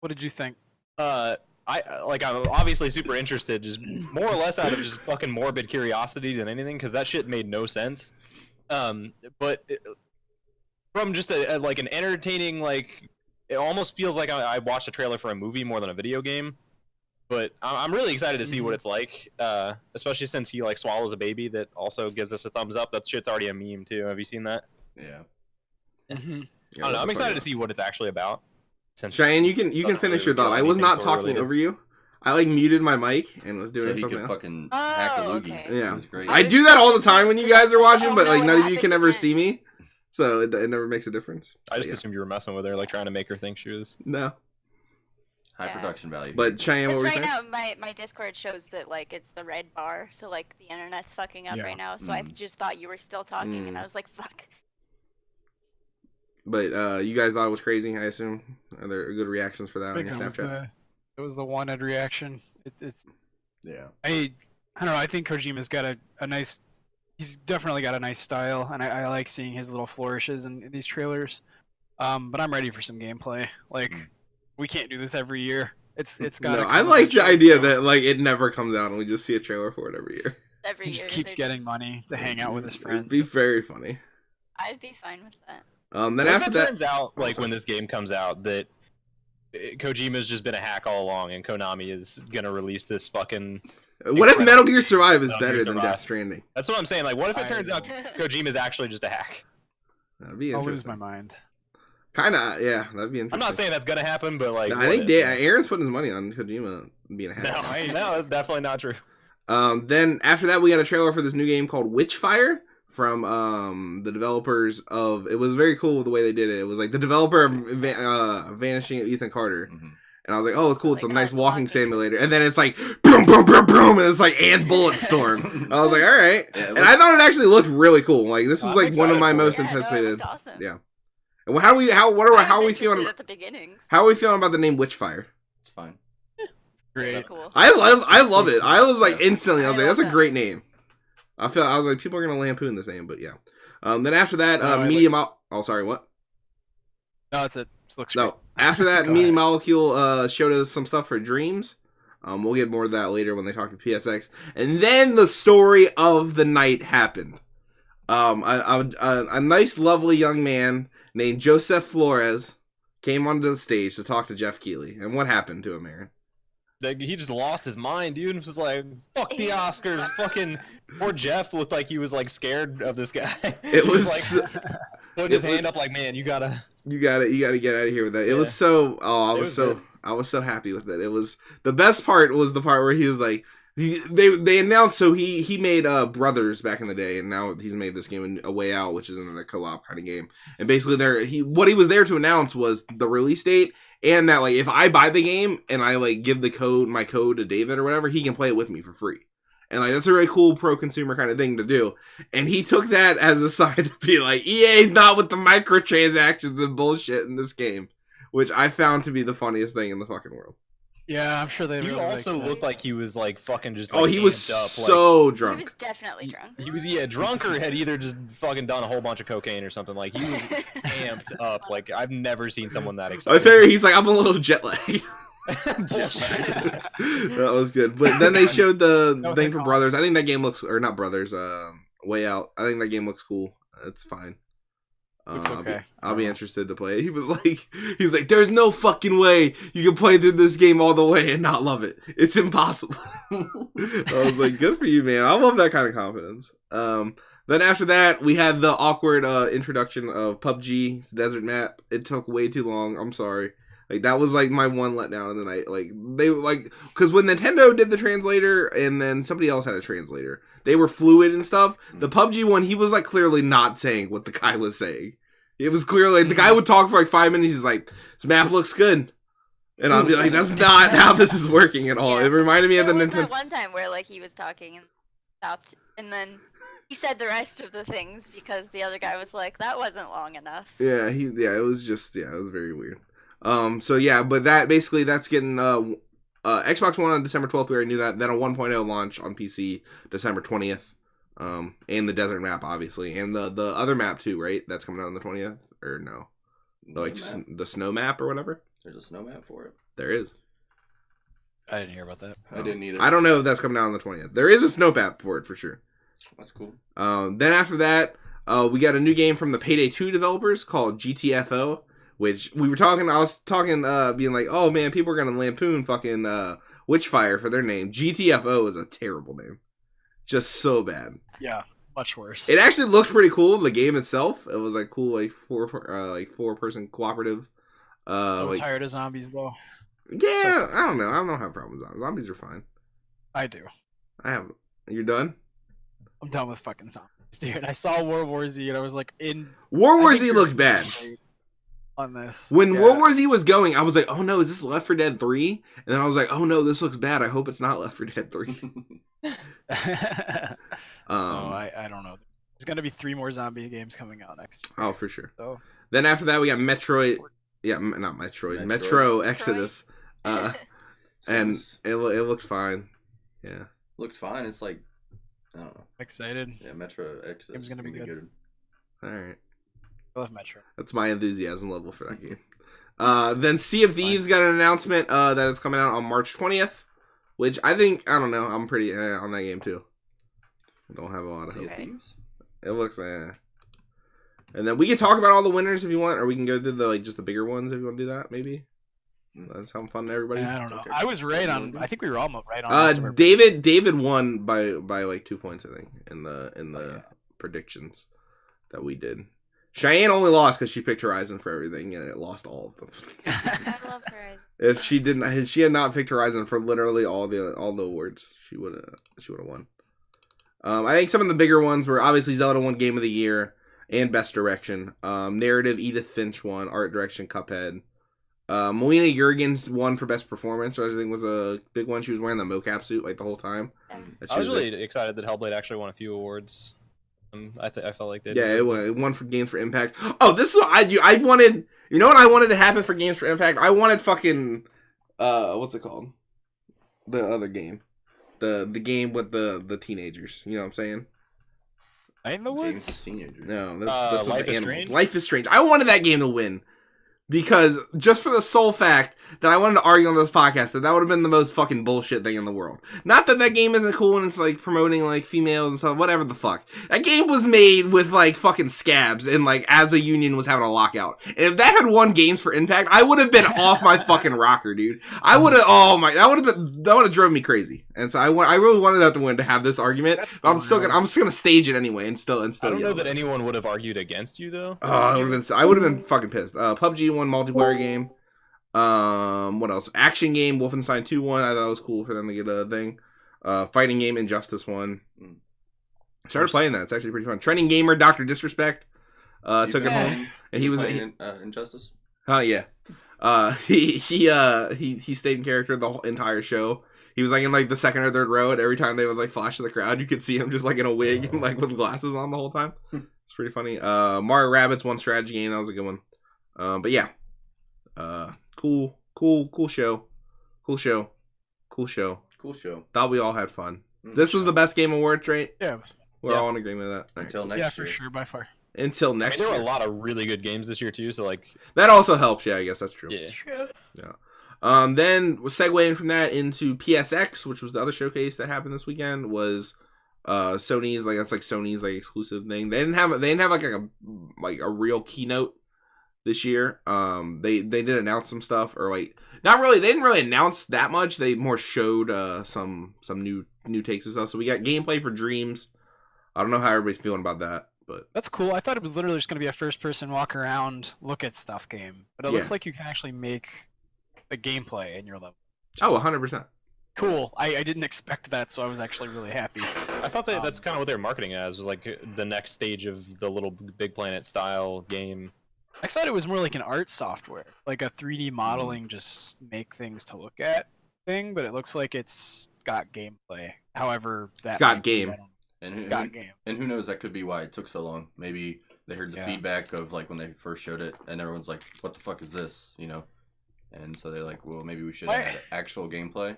[SPEAKER 5] what did you think?
[SPEAKER 1] I'm obviously super interested, just more or less out of just fucking morbid curiosity than anything, because that shit made no sense. But from just like an entertaining, like, it almost feels like I watched a trailer for a movie more than a video game. But I'm really excited to see what it's like, especially since he like swallows a baby that also gives us a thumbs up. That shit's already a meme too. Have you seen that?
[SPEAKER 2] Yeah.
[SPEAKER 5] Mm-hmm.
[SPEAKER 1] I don't know. I'm excited to see what it's actually about. Since
[SPEAKER 3] Cheyenne, you can finish your thought. I was not talking over you. I like muted my mic and was
[SPEAKER 2] So
[SPEAKER 3] doing
[SPEAKER 2] he
[SPEAKER 3] something
[SPEAKER 2] could
[SPEAKER 3] else.
[SPEAKER 2] fucking hack a loogie.
[SPEAKER 4] okay.
[SPEAKER 3] Yeah.
[SPEAKER 2] It was great.
[SPEAKER 3] I do that all the time when you guys are watching, but like none of you can ever see me, so it never makes a difference.
[SPEAKER 1] I just
[SPEAKER 3] But,
[SPEAKER 1] assumed you were messing with her, like trying to make her think she was.
[SPEAKER 3] no.
[SPEAKER 2] High
[SPEAKER 4] Yeah.
[SPEAKER 2] production value.
[SPEAKER 3] But Cheyenne, what
[SPEAKER 4] Because
[SPEAKER 3] were you
[SPEAKER 4] right
[SPEAKER 3] saying?
[SPEAKER 4] now, my Discord shows that like it's the red bar, so like the internet's fucking up
[SPEAKER 5] Yeah.
[SPEAKER 4] right now. So I just thought you were still talking, and I was like, fuck.
[SPEAKER 3] But you guys thought it was crazy, I assume. Are there good reactions for that on your Snapchat?
[SPEAKER 5] It was the wanted reaction. It's
[SPEAKER 2] yeah.
[SPEAKER 5] I don't know. I think Kojima's got a nice. He's definitely got a nice style, and I like seeing his little flourishes in these trailers. But I'm ready for some gameplay. Like, we can't do this every year. It's got.
[SPEAKER 3] No, I like the idea that like it never comes out and we just see a trailer for it every year.
[SPEAKER 4] Every
[SPEAKER 5] he
[SPEAKER 4] year
[SPEAKER 5] just keeps
[SPEAKER 4] they're
[SPEAKER 5] getting
[SPEAKER 4] just-
[SPEAKER 5] money to hang out with his friends.
[SPEAKER 3] It'd be very funny.
[SPEAKER 4] I'd be fine with that.
[SPEAKER 3] Then
[SPEAKER 1] What if
[SPEAKER 3] after
[SPEAKER 1] it
[SPEAKER 3] that,
[SPEAKER 1] turns out, like,
[SPEAKER 3] sorry.
[SPEAKER 1] when this game comes out, that Kojima's just been a hack all along, and Konami is gonna release this fucking...
[SPEAKER 3] what if Metal Gear Survive is
[SPEAKER 1] Metal Gear
[SPEAKER 3] better than
[SPEAKER 1] Survive.
[SPEAKER 3] Death Stranding?
[SPEAKER 1] That's what I'm saying. Like, what if it
[SPEAKER 5] I
[SPEAKER 1] turns out
[SPEAKER 4] know.
[SPEAKER 1] Kojima's actually just a hack?
[SPEAKER 3] That'd be
[SPEAKER 5] I'll lose
[SPEAKER 3] interesting.
[SPEAKER 5] my mind.
[SPEAKER 3] Kind of, yeah, that'd be interesting.
[SPEAKER 1] I'm not saying that's gonna happen, but like...
[SPEAKER 3] No, I
[SPEAKER 1] what
[SPEAKER 3] think
[SPEAKER 1] if?
[SPEAKER 3] Aaron's putting his money on Kojima being a hack.
[SPEAKER 1] No, that's definitely not true.
[SPEAKER 3] Then after that, we got a trailer for this new game called Witchfire from the developers of. It was very cool the way they did it. It was like the developer of Vanishing of Ethan Carter,
[SPEAKER 2] Mhm.
[SPEAKER 3] and I was like, "Oh, cool! It's a
[SPEAKER 4] Like,
[SPEAKER 3] nice
[SPEAKER 4] it's a
[SPEAKER 3] walking
[SPEAKER 4] walking
[SPEAKER 3] simulator." And then it's like boom, boom, boom, boom, and it's like and bullet storm. I was like, "All right,"
[SPEAKER 2] Yeah, it
[SPEAKER 3] and
[SPEAKER 2] looks-
[SPEAKER 3] I thought it actually looked really cool. Like this was
[SPEAKER 1] I'm
[SPEAKER 3] like one of
[SPEAKER 1] excited
[SPEAKER 3] my
[SPEAKER 1] for it.
[SPEAKER 3] most
[SPEAKER 4] Yeah, no, it
[SPEAKER 3] anticipated.
[SPEAKER 4] looked awesome.
[SPEAKER 3] Yeah. And how are we feeling?
[SPEAKER 4] At the beginning.
[SPEAKER 3] How are we feeling about the name Witchfire?
[SPEAKER 2] It's fine.
[SPEAKER 5] Great.
[SPEAKER 4] Cool.
[SPEAKER 3] I love it. I was like instantly. I was
[SPEAKER 4] I
[SPEAKER 3] like, that's a
[SPEAKER 4] love
[SPEAKER 3] great name. I was like, people are gonna lampoon this name, but yeah. Then after that,
[SPEAKER 5] No, I
[SPEAKER 3] Media
[SPEAKER 5] like
[SPEAKER 3] Oh, sorry, what?
[SPEAKER 5] No, that's it. This looks
[SPEAKER 3] No.
[SPEAKER 5] great.
[SPEAKER 3] After that,
[SPEAKER 5] Go
[SPEAKER 3] Media
[SPEAKER 5] ahead.
[SPEAKER 3] Molecule showed us some stuff for Dreams. We'll get more of that later when they talk to PSX. And then the story of the night happened. A nice, lovely young man named Joseph Flores came onto the stage to talk to Jeff Keighley. And what happened to him, Aaron?
[SPEAKER 1] Like, he just lost his mind, dude. It was like, fuck the Oscars. Fucking poor Jeff looked like he was like scared of this guy.
[SPEAKER 3] It
[SPEAKER 1] He
[SPEAKER 3] was
[SPEAKER 1] like putting his
[SPEAKER 3] it was-
[SPEAKER 1] hand up like, man, you gotta...
[SPEAKER 3] You gotta get out of here with that. It
[SPEAKER 1] Yeah.
[SPEAKER 3] was so. Oh,
[SPEAKER 1] It was good.
[SPEAKER 3] I was so happy with it. It was the best part. Was the part where he was like, they announced. So he made Brothers back in the day, and now he's made this game A Way Out, which is another co-op kind of game. And basically, what he was there to announce was the release date, and that like if I buy the game and I like give my code to David or whatever, he can play it with me for free. And like that's a really cool pro-consumer kind of thing to do. And he took that as a sign to be like, EA's not with the microtransactions and bullshit in this game. Which I found to be the funniest thing in the fucking world.
[SPEAKER 5] Yeah, I'm sure they.
[SPEAKER 1] He
[SPEAKER 5] really
[SPEAKER 1] also
[SPEAKER 5] like that.
[SPEAKER 1] looked like he was like fucking just.
[SPEAKER 3] Oh,
[SPEAKER 1] Like,
[SPEAKER 3] he was
[SPEAKER 1] amped up,
[SPEAKER 3] so
[SPEAKER 4] He
[SPEAKER 3] drunk.
[SPEAKER 4] was definitely drunk.
[SPEAKER 1] He was drunk or had either just fucking done a whole bunch of cocaine or something. Like he was amped up. Like I've never seen someone that
[SPEAKER 3] I
[SPEAKER 1] excited.
[SPEAKER 3] figure he's like, I'm a little jet lagged.
[SPEAKER 1] Bullshit.
[SPEAKER 3] That was good. But then they showed the
[SPEAKER 5] No,
[SPEAKER 3] thing
[SPEAKER 5] they
[SPEAKER 3] for
[SPEAKER 5] call
[SPEAKER 3] Brothers. I think that game looks, or not Brothers, Way Out. I think that game looks cool. It's fine.
[SPEAKER 5] Looks okay.
[SPEAKER 3] I'll be interested to play it. He's like, there's no fucking way you can play through this game all the way and not love it. It's impossible. I was like, good for you, man. I love that kind of confidence. Then after that, we had the awkward introduction of PUBG, Desert Map. It took way too long. I'm sorry. Like that was like my one letdown of the night. Like they like because when Nintendo did the translator and then somebody else had a translator, they were fluid and stuff. The PUBG one, he was like clearly not saying what the guy was saying. It was clearly like, the guy would talk for like 5 minutes. He's like, "This map looks good," and I'll be like, "That's not how this is working at all."
[SPEAKER 4] Yeah.
[SPEAKER 3] It reminded me of the
[SPEAKER 4] There was
[SPEAKER 3] Nintendo.
[SPEAKER 4] that one time where like he was talking and stopped, and then he said the rest of the things because the other guy was like, "That wasn't long enough."
[SPEAKER 3] Yeah, it was just it was very weird. So yeah, but that's getting Xbox One on December 12th. We already knew that. Then a 1.0 launch on PC December 20th. And the desert map obviously, and the other map too, right? That's coming out on the 20th or no? Like the snow map or whatever.
[SPEAKER 2] There's a snow map for it.
[SPEAKER 3] There is.
[SPEAKER 5] I didn't hear about that.
[SPEAKER 2] I didn't either.
[SPEAKER 3] I don't know if that's coming out on the 20th. There is a snow map for it for sure.
[SPEAKER 2] That's cool.
[SPEAKER 3] Then after that, we got a new game from the Payday 2 developers called GTFO. Which I was talking, being like, oh man, people are gonna lampoon fucking Witchfire for their name. GTFO is a terrible name, just so bad.
[SPEAKER 5] Yeah, much worse.
[SPEAKER 3] It actually looked pretty cool. The game itself, it was like cool, like four person cooperative.
[SPEAKER 5] I'm
[SPEAKER 3] Like,
[SPEAKER 5] tired of zombies though.
[SPEAKER 3] yeah, I don't know. I don't have a problem with zombies. Zombies are fine.
[SPEAKER 5] I do.
[SPEAKER 3] I have. You're done.
[SPEAKER 5] I'm done with fucking zombies, dude. I saw World War Z and I was like,
[SPEAKER 3] World War
[SPEAKER 5] I think
[SPEAKER 3] Z
[SPEAKER 5] you're
[SPEAKER 3] looked bad.
[SPEAKER 5] right on this.
[SPEAKER 3] When
[SPEAKER 5] Yeah.
[SPEAKER 3] World War Z was going, I was like, oh no, is this Left 4 Dead 3? And then I was like, oh no, this looks bad. I hope it's not Left 4 Dead 3.
[SPEAKER 5] I don't know. There's gonna be 3 more zombie games coming out next year.
[SPEAKER 3] Oh, for sure.
[SPEAKER 5] So
[SPEAKER 3] Then after that, we got Metroid. Yeah, not Metroid. Metro Exodus. And it looked fine. Yeah.
[SPEAKER 2] Looked fine. It's like, I don't know.
[SPEAKER 5] excited.
[SPEAKER 2] Yeah, Metro Exodus.
[SPEAKER 5] Game's gonna be good.
[SPEAKER 3] All right.
[SPEAKER 5] I love Metro.
[SPEAKER 3] That's my enthusiasm level for that game. Then Sea of Thieves got an announcement that it's coming out on March 20th, which I don't know, I'm pretty on that game too. I don't have a lot of hope. It looks And then we can talk about all the winners if you want, or we can go through the just the bigger ones if you want to do that. Maybe that sound fun to everybody.
[SPEAKER 5] I don't know. I was right on. I think we were all right on. most of our-
[SPEAKER 3] David won by like 2 points, I think, in the predictions that we did. Cheyenne only lost because she picked Horizon for everything, and it lost all of them.
[SPEAKER 4] I love Horizon.
[SPEAKER 3] If she had not picked Horizon for literally all the awards, she would have won. I think some of the bigger ones were obviously Zelda won Game of the Year and Best Direction. Narrative, Edith Finch won. Art Direction, Cuphead. Melina Jurgens won for Best Performance, which I think was a big one. She was wearing the mocap suit like the whole time.
[SPEAKER 1] I was really excited that Hellblade actually won a few awards. I felt like they
[SPEAKER 3] it won for Games for Impact. Oh, this is what I wanted. You know what I wanted to happen for Games for Impact? I wanted fucking what's it called? The other game, the game with the teenagers. You know what I'm saying?
[SPEAKER 5] Night in the Woods.
[SPEAKER 2] Teenagers.
[SPEAKER 3] No, that's
[SPEAKER 1] Life
[SPEAKER 3] with the
[SPEAKER 1] is
[SPEAKER 3] animals.
[SPEAKER 1] Strange?
[SPEAKER 3] Life is Strange. I wanted that game to win. Because just for the sole fact that I wanted to argue on this podcast that would have been the most fucking bullshit thing in the world. Not that game isn't cool and it's like promoting like females and stuff, whatever the fuck. That game was made with like fucking scabs and like as a union was having a lockout. And if that had won Games for Impact, I would have been off my fucking rocker, dude. I would have, that would have drove me crazy. And so I really wanted that to win to have this argument. But I'm just gonna stage it anyway and still.
[SPEAKER 1] I don't know that anyone would have argued against you though.
[SPEAKER 3] I would have been fucking pissed. PUBG won multiplayer game. What else? Action game, Wolfenstein 2 won. I thought it was cool for them to get a thing. Fighting game, Injustice won. Started playing that. It's actually pretty fun. Trending gamer, Dr. Disrespect, took it home, and he was
[SPEAKER 2] Injustice.
[SPEAKER 3] Yeah. He stayed in character the whole entire show. He was like in like the second or third row, and every time they would like flash to the crowd, you could see him just like in a wig and like with glasses on the whole time. It's pretty funny. Mario Rabbids won strategy game. That was a good one. But yeah, cool show. Thought we all had fun. This was the best game awards, right?
[SPEAKER 5] Yeah.
[SPEAKER 3] We're all in agreement with that.
[SPEAKER 2] Until next
[SPEAKER 5] Yeah,
[SPEAKER 2] year.
[SPEAKER 5] for sure, by far.
[SPEAKER 3] Until next
[SPEAKER 1] there
[SPEAKER 3] year.
[SPEAKER 1] were a lot of really good games this year too. So like
[SPEAKER 3] That also helps. Yeah, I guess that's true.
[SPEAKER 1] yeah.
[SPEAKER 3] Then segueing from that into PSX, which was the other showcase that happened this weekend, was Sony's Sony's exclusive thing. They didn't have like a real keynote this year. They did announce some stuff, or like not really. They didn't really announce that much. They more showed some new takes and stuff. So we got gameplay for Dreams. I don't know how everybody's feeling about that, but
[SPEAKER 5] That's cool. I thought it was literally just going to be a first-person walk around, look at stuff game, but it looks
[SPEAKER 3] Yeah.
[SPEAKER 5] like you can actually make the gameplay in your level.
[SPEAKER 3] Oh, 100%.
[SPEAKER 5] Cool. I didn't expect that, so I was actually really happy.
[SPEAKER 1] I thought that's kind of what they were marketing as, was like the next stage of the Little Big Planet style game.
[SPEAKER 5] I thought it was more like an art software, like a 3D modeling, just make things to look at thing. But it looks like it's got gameplay. However,
[SPEAKER 3] It's got game.
[SPEAKER 2] And who knows? That could be why it took so long. Maybe they heard the
[SPEAKER 5] Yeah.
[SPEAKER 2] feedback of like when they first showed it, and everyone's like, "What the fuck is this?" You know, and so they're like, "Well, maybe we should add actual gameplay."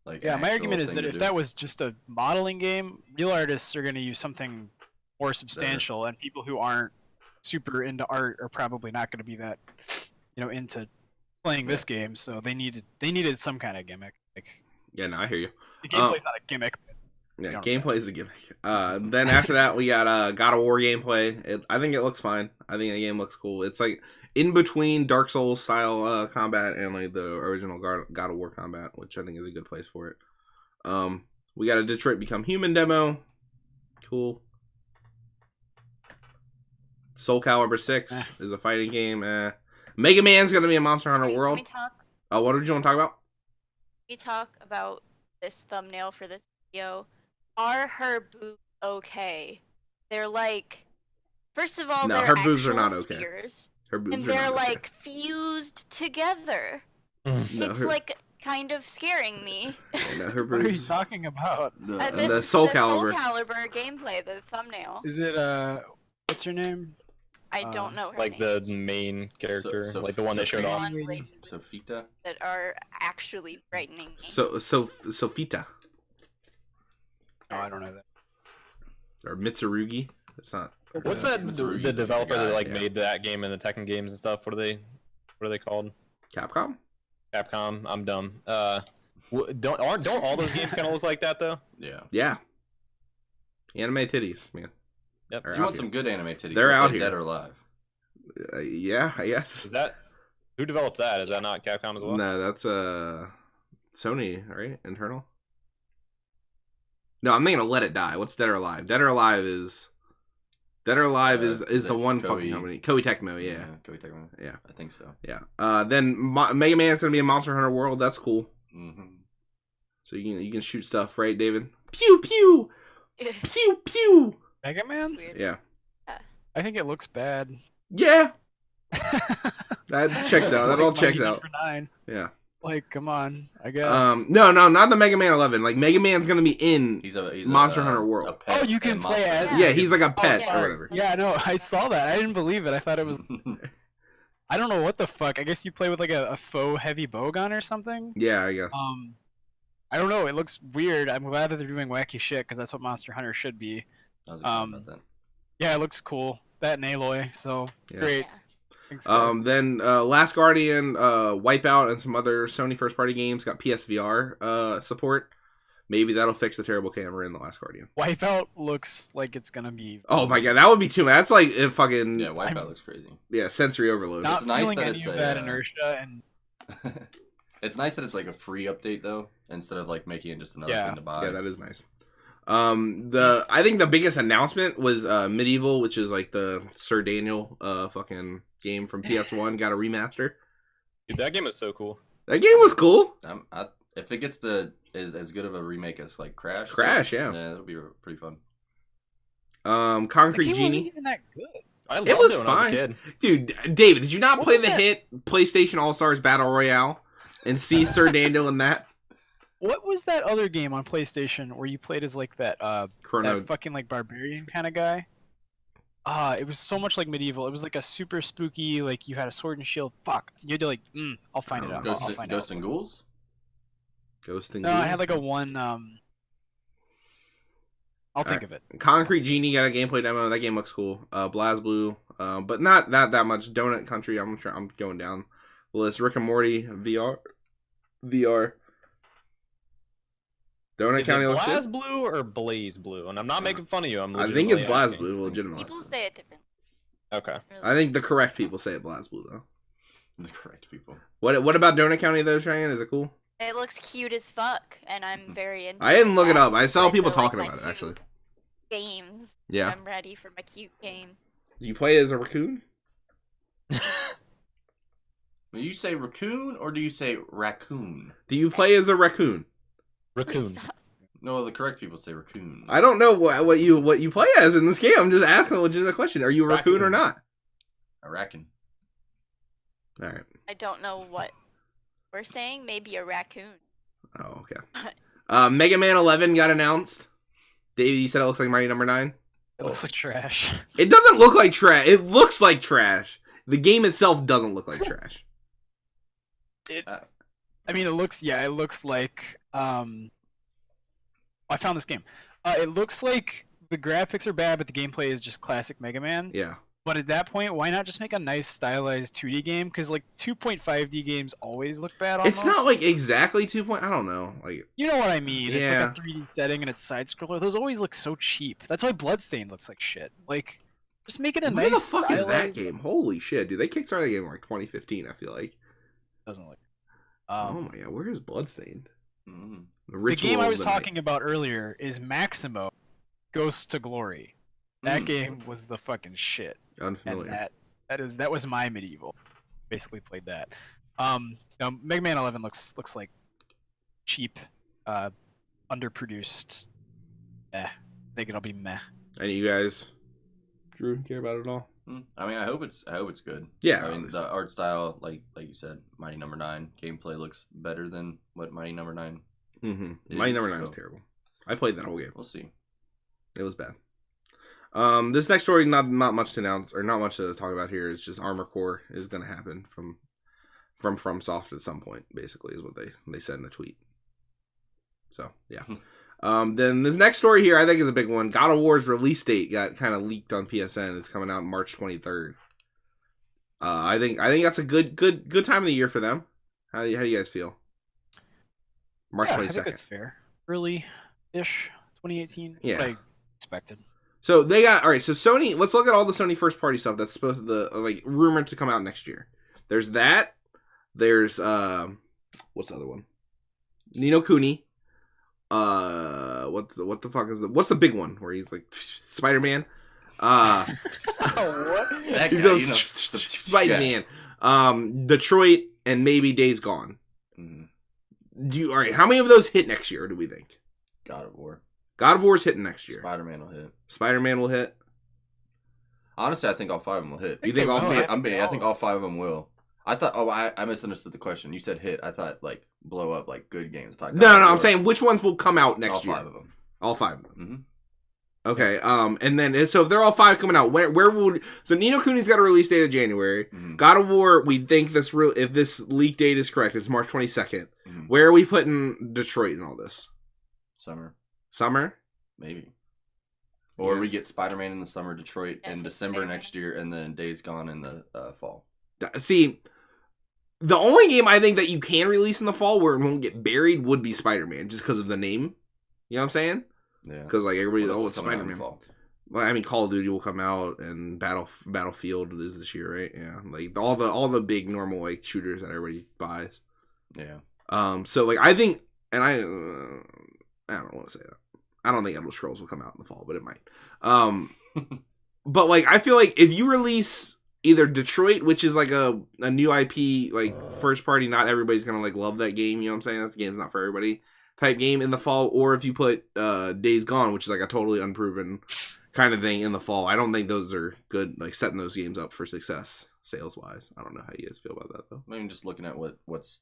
[SPEAKER 2] Like,
[SPEAKER 5] Yeah, my
[SPEAKER 2] actual
[SPEAKER 5] argument is
[SPEAKER 2] thing
[SPEAKER 5] that
[SPEAKER 2] to
[SPEAKER 5] if
[SPEAKER 2] do.
[SPEAKER 5] that was just a modeling game, real artists are going to use something more substantial, and people who aren't super into art are probably not going to be that, into playing this game. So they needed some kind of gimmick. Like,
[SPEAKER 3] Yeah, no, I hear you.
[SPEAKER 5] the gameplay's not a gimmick.
[SPEAKER 3] Yeah,
[SPEAKER 5] You know what I'm
[SPEAKER 3] gameplay is a gimmick. Then after that, we got God of War gameplay. I think it looks fine. I think the game looks cool. It's like in between Dark Souls style combat and like the original God of War combat, which I think is a good place for it. We got a Detroit Become Human demo. Cool. Soul Calibur 6 is a fighting game. Mega Man's gonna be a Monster Hunter World. What did you want to talk about?
[SPEAKER 4] We talk about this thumbnail for this video. Are her boobs okay? They're like, first of all,
[SPEAKER 3] No,
[SPEAKER 4] they're
[SPEAKER 3] her boobs are
[SPEAKER 4] actual
[SPEAKER 3] not okay.
[SPEAKER 4] spheres,
[SPEAKER 3] Her boobs
[SPEAKER 4] and
[SPEAKER 3] are
[SPEAKER 4] they're
[SPEAKER 3] not okay.
[SPEAKER 4] like fused together.
[SPEAKER 3] No,
[SPEAKER 4] It's like kind of scaring me.
[SPEAKER 3] no, her
[SPEAKER 5] What are you
[SPEAKER 3] boobs.
[SPEAKER 5] talking about?
[SPEAKER 3] The Soul Calibur.
[SPEAKER 4] Soul Calibur gameplay, the thumbnail.
[SPEAKER 5] Is it what's her name?
[SPEAKER 4] I don't know her
[SPEAKER 1] Like
[SPEAKER 4] name.
[SPEAKER 1] the main character,
[SPEAKER 2] So-
[SPEAKER 1] like the one they showed off.
[SPEAKER 4] Blonde lady
[SPEAKER 2] Sofita.
[SPEAKER 4] that are actually frightening me.
[SPEAKER 3] Sofita
[SPEAKER 5] Oh, I don't know that.
[SPEAKER 3] or Mitsurugi. It's not.
[SPEAKER 1] What's
[SPEAKER 2] Yeah,
[SPEAKER 1] that?
[SPEAKER 2] Mitsurugi's
[SPEAKER 1] The
[SPEAKER 2] like a
[SPEAKER 1] developer
[SPEAKER 2] guy,
[SPEAKER 1] that like
[SPEAKER 2] yeah.
[SPEAKER 1] made that game and the Tekken games and stuff. What are they called?
[SPEAKER 3] Capcom?
[SPEAKER 1] Capcom. I'm dumb. Don't all those games kind of look like that though?
[SPEAKER 2] Yeah.
[SPEAKER 3] Yeah. Anime titties, man.
[SPEAKER 1] Yep.
[SPEAKER 3] Are
[SPEAKER 2] You
[SPEAKER 3] out
[SPEAKER 2] want
[SPEAKER 3] here.
[SPEAKER 2] some good anime titties?
[SPEAKER 3] They're
[SPEAKER 2] go
[SPEAKER 3] out
[SPEAKER 2] play
[SPEAKER 3] here.
[SPEAKER 2] Dead or Alive.
[SPEAKER 3] Yeah, I guess.
[SPEAKER 1] Is that who developed that? Is that not Capcom as well?
[SPEAKER 3] No, that's Sony, right? Internal. No, I'm thinking of Let It Die. What's Dead or Alive? Dead or Alive is
[SPEAKER 2] Is
[SPEAKER 3] the
[SPEAKER 2] it
[SPEAKER 3] one
[SPEAKER 2] Koei?
[SPEAKER 3] fucking company. Koei Tecmo, yeah.
[SPEAKER 2] Koei Tecmo.
[SPEAKER 3] Yeah.
[SPEAKER 2] I think so.
[SPEAKER 3] Yeah. Then Mega Man's gonna be a Monster Hunter World. That's cool.
[SPEAKER 2] Mm-hmm.
[SPEAKER 3] So you can shoot stuff, right, David? Pew pew pew pew.
[SPEAKER 5] Mega Man?
[SPEAKER 4] It's weird.
[SPEAKER 3] Yeah.
[SPEAKER 5] I think it looks bad.
[SPEAKER 3] Yeah. That checks out. That all
[SPEAKER 5] Like
[SPEAKER 3] checks
[SPEAKER 5] Mighty
[SPEAKER 3] out.
[SPEAKER 5] Number 9.
[SPEAKER 3] Yeah.
[SPEAKER 5] Like, come on. I guess.
[SPEAKER 3] No, not the Mega Man 11. Like Mega Man's gonna be in.
[SPEAKER 2] He's a
[SPEAKER 3] Monster Hunter World.
[SPEAKER 2] a pet
[SPEAKER 5] Oh, you can
[SPEAKER 2] in
[SPEAKER 5] play
[SPEAKER 2] Monster
[SPEAKER 5] as-
[SPEAKER 2] Hunter.
[SPEAKER 3] Yeah, he's like a pet
[SPEAKER 5] yeah.
[SPEAKER 3] or whatever.
[SPEAKER 5] Yeah, no, I saw that. I didn't believe it. I thought it was. I don't know what the fuck. I guess you play with like a faux heavy bowgun or something.
[SPEAKER 3] Yeah, I guess.
[SPEAKER 5] I don't know. It looks weird. I'm glad that they're doing wacky shit because that's what Monster Hunter should be.
[SPEAKER 2] I was excited about that.
[SPEAKER 5] Yeah, it looks cool. That and Aloy, so
[SPEAKER 3] Yeah.
[SPEAKER 5] great.
[SPEAKER 4] Yeah.
[SPEAKER 5] Thanks, guys.
[SPEAKER 3] Then Last Guardian, Wipeout, and some other Sony first party games got PSVR support. Maybe that'll fix the terrible camera in the Last Guardian.
[SPEAKER 5] Wipeout looks like it's gonna be.
[SPEAKER 3] Oh my god, that would be too much. That's like a fucking
[SPEAKER 2] Yeah, Wipeout looks crazy.
[SPEAKER 3] sensory overload.
[SPEAKER 5] Not
[SPEAKER 2] It's nice
[SPEAKER 5] feeling
[SPEAKER 2] that
[SPEAKER 5] any
[SPEAKER 2] it's
[SPEAKER 5] of
[SPEAKER 2] a,
[SPEAKER 5] that inertia and
[SPEAKER 2] It's nice that it's like a free update though, instead of like making it just another
[SPEAKER 5] Yeah.
[SPEAKER 2] thing to buy.
[SPEAKER 3] Yeah, that is nice. I think the biggest announcement was Medieval, which is like the Sir Daniel fucking game from PS1 got a remaster.
[SPEAKER 1] Dude, that game is so cool.
[SPEAKER 3] That game was cool.
[SPEAKER 2] If it gets as good of a remake as like Crash,
[SPEAKER 3] Yeah.
[SPEAKER 2] that'll be pretty fun.
[SPEAKER 5] the
[SPEAKER 3] Concrete
[SPEAKER 5] game wasn't
[SPEAKER 3] Genie.
[SPEAKER 5] even that good.
[SPEAKER 1] I loved
[SPEAKER 3] It was
[SPEAKER 1] it when I was
[SPEAKER 3] fine.
[SPEAKER 1] a kid.
[SPEAKER 3] Dude, David, did you not
[SPEAKER 5] What
[SPEAKER 3] play
[SPEAKER 5] was
[SPEAKER 3] the
[SPEAKER 5] that?
[SPEAKER 3] hit PlayStation All Stars Battle Royale and see Sir Daniel in that?
[SPEAKER 5] What was that other game on PlayStation where you played as like that
[SPEAKER 3] Chrono.
[SPEAKER 5] that fucking like barbarian kind of guy? It was so much like Medieval. It was like a super spooky, like you had a sword and shield. Fuck, you had to like, I'll find it out. I'll
[SPEAKER 2] Ghost,
[SPEAKER 5] find
[SPEAKER 2] Ghost
[SPEAKER 5] out.
[SPEAKER 2] and Ghouls.
[SPEAKER 3] Ghost and
[SPEAKER 5] No, I
[SPEAKER 3] Ghouls.
[SPEAKER 5] had like a one. I'll think of it.
[SPEAKER 3] Concrete Genie got a gameplay demo. That game looks cool. BlazBlue, but not that much. Donut Country. I'm going down the list. Rick and Morty VR. Donut
[SPEAKER 1] Is
[SPEAKER 3] County
[SPEAKER 1] it
[SPEAKER 3] looks good.
[SPEAKER 1] BlazBlue or Blaze Blue? And I'm not making fun of you.
[SPEAKER 3] I think it's
[SPEAKER 1] legitimately asking.
[SPEAKER 3] BlazBlue. Legitimately.
[SPEAKER 4] People say it different.
[SPEAKER 1] Okay.
[SPEAKER 3] I think the correct people say it BlazBlue though.
[SPEAKER 2] The correct people.
[SPEAKER 3] What about Donut County though, Cheyenne? Is it cool?
[SPEAKER 4] It looks cute as fuck, and I'm very into
[SPEAKER 3] I didn't look it
[SPEAKER 4] that.
[SPEAKER 3] up. I saw
[SPEAKER 4] Those
[SPEAKER 3] people
[SPEAKER 4] are, like,
[SPEAKER 3] talking
[SPEAKER 4] my
[SPEAKER 3] about it
[SPEAKER 4] two
[SPEAKER 3] actually.
[SPEAKER 4] Games.
[SPEAKER 3] Yeah.
[SPEAKER 4] I'm ready for my cute games.
[SPEAKER 3] You play as a raccoon?
[SPEAKER 2] Do you say raccoon or do you say raccoon?
[SPEAKER 3] Do you play as a raccoon?
[SPEAKER 1] Raccoon.
[SPEAKER 4] Stop.
[SPEAKER 2] No, the correct people say raccoon.
[SPEAKER 3] I don't know what you play as in this game. I'm just asking a legitimate question. Are you a raccoon or not?
[SPEAKER 2] A raccoon.
[SPEAKER 3] All right.
[SPEAKER 4] I don't know what we're saying. Maybe a raccoon.
[SPEAKER 3] Oh, okay. Mega Man 11 got announced. Dave, you said it looks like Mighty Number 9?
[SPEAKER 5] It looks like trash.
[SPEAKER 3] It doesn't look like trash. It looks like trash. The game itself doesn't look like trash.
[SPEAKER 5] I mean, it looks like I found this game. It looks like the graphics are bad, but the gameplay is just classic Mega Man.
[SPEAKER 3] Yeah.
[SPEAKER 5] But at that point, why not just make a nice stylized 2D game? Because like 2.5D games always look bad. Almost.
[SPEAKER 3] It's not like exactly 2 point. I don't know. Like
[SPEAKER 5] You know what I mean? It's
[SPEAKER 3] Yeah.
[SPEAKER 5] like a 3D setting and it's side scroller. Those always look so cheap. That's why Bloodstained looks like shit. Like, just make it a
[SPEAKER 3] where
[SPEAKER 5] nice.
[SPEAKER 3] the fuck is that
[SPEAKER 5] stylized-
[SPEAKER 3] game? Holy shit, dude! They kickstarted the game in like 2015. I feel like.
[SPEAKER 5] Doesn't look.
[SPEAKER 3] Oh my god, where is Bloodstained?
[SPEAKER 2] Mm.
[SPEAKER 5] The game I
[SPEAKER 3] of
[SPEAKER 5] was
[SPEAKER 3] the Night.
[SPEAKER 5] talking about earlier is Maximo, Ghosts to Glory. That game was the fucking shit.
[SPEAKER 3] Unfamiliar.
[SPEAKER 5] And that was my medieval. Basically played that. Now Mega Man 11 looks like cheap, underproduced. I think it'll be meh.
[SPEAKER 3] Any of you guys, Drew, care about it at all?
[SPEAKER 2] I mean, I hope it's good.
[SPEAKER 3] Yeah,
[SPEAKER 2] I mean,
[SPEAKER 3] obviously.
[SPEAKER 2] the art style, like you said, Mighty Number 9 gameplay looks better than what Mighty Number 9.
[SPEAKER 3] Mm-hmm.
[SPEAKER 2] It
[SPEAKER 3] Mighty
[SPEAKER 2] is,
[SPEAKER 3] Number 9 was
[SPEAKER 2] so-
[SPEAKER 3] terrible. I played that whole game.
[SPEAKER 2] We'll see.
[SPEAKER 3] It was bad. This next story, not much to announce or not much to talk about here. It's just Armor Core is going to happen from FromSoft at some point. Basically, is what they said in a tweet. So yeah. Then this next story here, I think, is a big one. God of War's release date got kind of leaked on PSN. It's coming out March 23rd. I think that's a good time of the year for them. How do you guys feel? March 22nd.
[SPEAKER 5] I think that's fair. Early-ish 2018.
[SPEAKER 3] Yeah.
[SPEAKER 5] What I expected.
[SPEAKER 3] So they got all right. So Sony, let's look at all the Sony first party stuff that's supposed to rumored to come out next year. There's that. There's what's the other one? Ni no Kuni. What the fuck is what's the big one where he's like Spider-Man?
[SPEAKER 5] What?
[SPEAKER 2] That
[SPEAKER 3] He's
[SPEAKER 2] guy,
[SPEAKER 3] a
[SPEAKER 2] you know,
[SPEAKER 3] Spider-Man. Detroit and maybe Days Gone.
[SPEAKER 2] Mhm.
[SPEAKER 3] All right? How many of those hit next year? Do we think?
[SPEAKER 2] God of War.
[SPEAKER 3] God of War's hitting next year.
[SPEAKER 2] Spider-Man will hit.
[SPEAKER 3] Spider-Man will hit.
[SPEAKER 2] Honestly, I think all 5 of them will hit.
[SPEAKER 3] You think all
[SPEAKER 5] five?
[SPEAKER 3] five?
[SPEAKER 2] I think all 5 of them will. I thought. Oh, I misunderstood the question. You said hit. I thought like blow up, like good games. I thought God
[SPEAKER 3] No,
[SPEAKER 2] of
[SPEAKER 3] I'm
[SPEAKER 2] War.
[SPEAKER 3] saying which ones will come out next
[SPEAKER 2] all
[SPEAKER 3] year?
[SPEAKER 2] 5 of them.
[SPEAKER 3] All 5 of them.
[SPEAKER 2] Mm-hmm.
[SPEAKER 3] Okay. And then so if they're all 5 coming out, where will so Ni no Kuni's got a release date of January.
[SPEAKER 2] Mm-hmm.
[SPEAKER 3] God of War, we think if this leak date is correct, it's March 22nd.
[SPEAKER 2] Mm-hmm.
[SPEAKER 3] Where are we putting Detroit in all this?
[SPEAKER 2] Summer,
[SPEAKER 3] Summer?
[SPEAKER 2] maybe. Or we get Spider-Man in the summer, Detroit
[SPEAKER 4] Yeah,
[SPEAKER 2] in
[SPEAKER 4] so
[SPEAKER 2] December
[SPEAKER 4] Spider-Man.
[SPEAKER 2] next year, and then Days Gone in the fall.
[SPEAKER 3] See, the only game I think that you can release in the fall where it won't get buried would be Spider-Man, just because of the name. You know what I'm saying?
[SPEAKER 2] Yeah.
[SPEAKER 3] Because like everybody's
[SPEAKER 2] What else
[SPEAKER 3] it's
[SPEAKER 2] is coming out in
[SPEAKER 3] Spider-Man.
[SPEAKER 2] the fall?
[SPEAKER 3] Well, I mean, Call of Duty will come out, and Battlefield is this year, right? Yeah, like all the big normal like shooters that everybody buys.
[SPEAKER 2] Yeah.
[SPEAKER 3] So like I think, and I don't want to say that. I don't think Elder Scrolls will come out in the fall, but it might. But like I feel like if you release either Detroit, which is like a new IP, like first party, not everybody's gonna like love that game. You know what I'm saying? That game's not for everybody. Type game in the fall, or if you put Days Gone, which is like a totally unproven kind of thing in the fall. I don't think those are good. Like setting those games up for success sales wise. I don't know how you guys feel about that though.
[SPEAKER 2] I mean, just looking at what's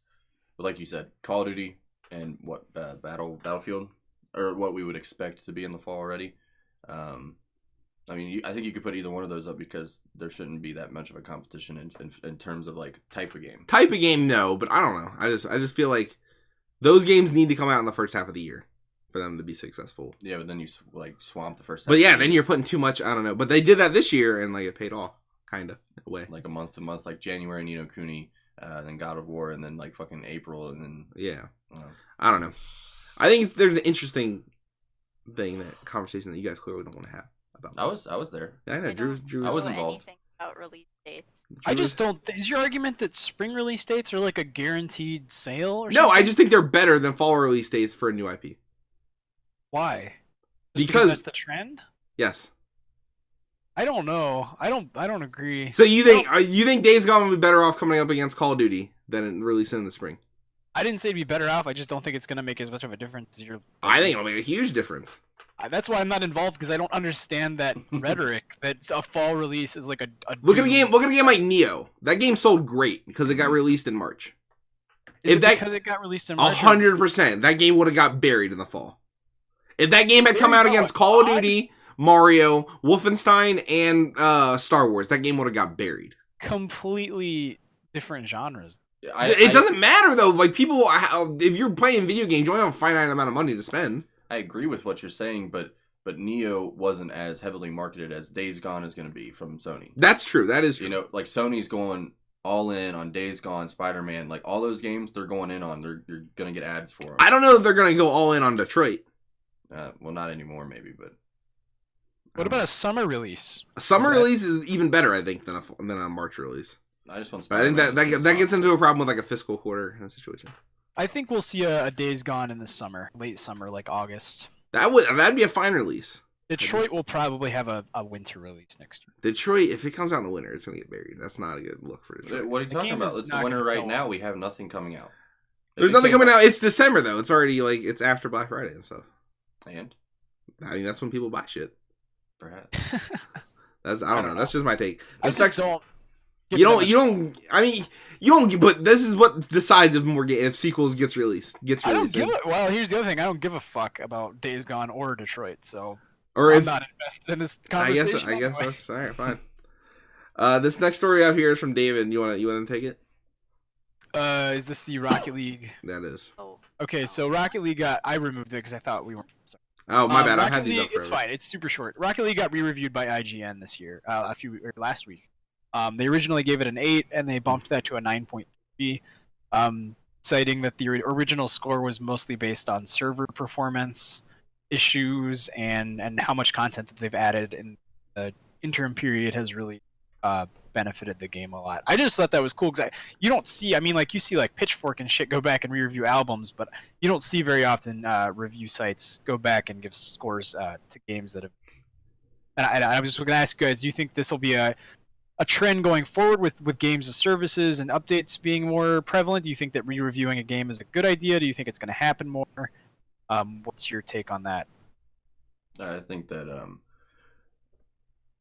[SPEAKER 2] like you said, Call of Duty and what Battlefield, or what we would expect to be in the fall already. I mean, I think you could put either one of those up because there shouldn't be that much of a competition in terms of like type of game.
[SPEAKER 3] Type of game, no, but I don't know. I just feel like those games need to come out in the first half of the year for them to be successful.
[SPEAKER 2] Yeah, but then you like swamp the first.
[SPEAKER 3] But
[SPEAKER 2] half
[SPEAKER 3] yeah,
[SPEAKER 2] of the
[SPEAKER 3] then
[SPEAKER 2] year.
[SPEAKER 3] you're putting too much. I don't know, but they did that this year and like it paid off, kind of in a way.
[SPEAKER 2] like a month to month, like January Ni no Kuni, then God of War, and then like fucking April, and then
[SPEAKER 3] Yeah,
[SPEAKER 2] uh,
[SPEAKER 3] I don't know. I think there's an interesting conversation that you guys clearly don't want to have about.
[SPEAKER 2] I
[SPEAKER 3] this.
[SPEAKER 2] was there.
[SPEAKER 3] Yeah, I know.
[SPEAKER 4] I
[SPEAKER 3] Drew.
[SPEAKER 4] don't
[SPEAKER 3] Drew
[SPEAKER 2] I
[SPEAKER 3] was
[SPEAKER 2] was
[SPEAKER 4] know
[SPEAKER 2] involved.
[SPEAKER 4] anything about release dates.
[SPEAKER 5] I just don't. Is your argument that spring release dates are like a guaranteed sale or
[SPEAKER 3] No,
[SPEAKER 5] something?
[SPEAKER 3] I just think they're better than fall release dates for a new IP.
[SPEAKER 5] Why? Just
[SPEAKER 3] Because
[SPEAKER 5] that's the trend.
[SPEAKER 3] yes,
[SPEAKER 5] I don't know. I don't agree.
[SPEAKER 3] So you think Days Gone would be better off coming up against Call of Duty than releasing in the spring?
[SPEAKER 5] I didn't say it'd be better off. I just don't think it's gonna make as much of a difference as you're.
[SPEAKER 3] I think it'll make a huge difference.
[SPEAKER 5] That's why I'm not involved because I don't understand that rhetoric. That a fall release is like a
[SPEAKER 3] Look at a game like Neo. That game sold great because it got released in March.
[SPEAKER 5] Because it got released in March.
[SPEAKER 3] 100%, that game would have got buried in the fall. If that game had come out against Call of Duty, Mario, Wolfenstein, and Star Wars, that game would have got buried.
[SPEAKER 5] Completely different genres.
[SPEAKER 3] It doesn't matter though. Like people, if you're playing video games, you only have a finite amount of money to spend.
[SPEAKER 2] I agree with what you're saying, but Neo wasn't as heavily marketed as Days Gone is going to be from Sony.
[SPEAKER 3] That's true. That is true.
[SPEAKER 2] You know, like Sony's going all in on Days Gone, Spider-Man, like all those games they're going in on. You're going to get ads for them.
[SPEAKER 3] I don't know if they're going to go all in on Detroit.
[SPEAKER 2] Well, not anymore, maybe, but.
[SPEAKER 5] What about a summer release?
[SPEAKER 3] A summer release is even better, I think, than a March release.
[SPEAKER 2] I just want.
[SPEAKER 3] But I think that gets into a problem with like a fiscal quarter kind of situation.
[SPEAKER 5] I think we'll see a Days Gone in the summer, late summer, like August.
[SPEAKER 3] That'd be a fine release.
[SPEAKER 5] Detroit will probably have a winter release next year.
[SPEAKER 3] Detroit, if it comes out in the winter, it's gonna get buried. That's not a good look for Detroit.
[SPEAKER 2] What are you talking about? It's the winter right now. We have nothing coming out.
[SPEAKER 3] There's nothing coming out. It's December though. It's already like it's after Black Friday and stuff.
[SPEAKER 2] And
[SPEAKER 3] I mean that's when people buy shit.
[SPEAKER 2] Perhaps.
[SPEAKER 3] I don't know. That's just my take.
[SPEAKER 5] I don't.
[SPEAKER 3] You don't. But this is what decides if sequels gets released.
[SPEAKER 5] I don't give a. Well, here's the other thing. I don't give a fuck about Days Gone or Detroit. So.
[SPEAKER 3] Or
[SPEAKER 5] I'm not invested in this conversation.
[SPEAKER 3] I guess that's all right. Fine. This next story out here is from David. You want to take it?
[SPEAKER 5] Is this the Rocket League?
[SPEAKER 3] That is.
[SPEAKER 4] Oh.
[SPEAKER 5] Okay, so Rocket League I removed it because I thought we weren't.
[SPEAKER 3] Oh my bad. I've had
[SPEAKER 5] Rocket
[SPEAKER 3] these
[SPEAKER 5] League,
[SPEAKER 3] up forever.
[SPEAKER 5] It's fine. It's super short. Rocket League got re-reviewed by IGN this year. Last week. They originally gave it an 8, and they bumped that to a 9.3, citing that the original score was mostly based on server performance issues and how much content that they've added in the interim period has really benefited the game a lot. I just thought that was cool because you don't see. I mean, like you see like Pitchfork and shit go back and re-review albums, but you don't see very often review sites go back and give scores to games that have. And I was just going to ask you guys: do you think this will be a trend going forward with games as services and updates being more prevalent? Do you think that re-reviewing a game is a good idea? Do you think it's going to happen more? What's your take on that?
[SPEAKER 2] I think that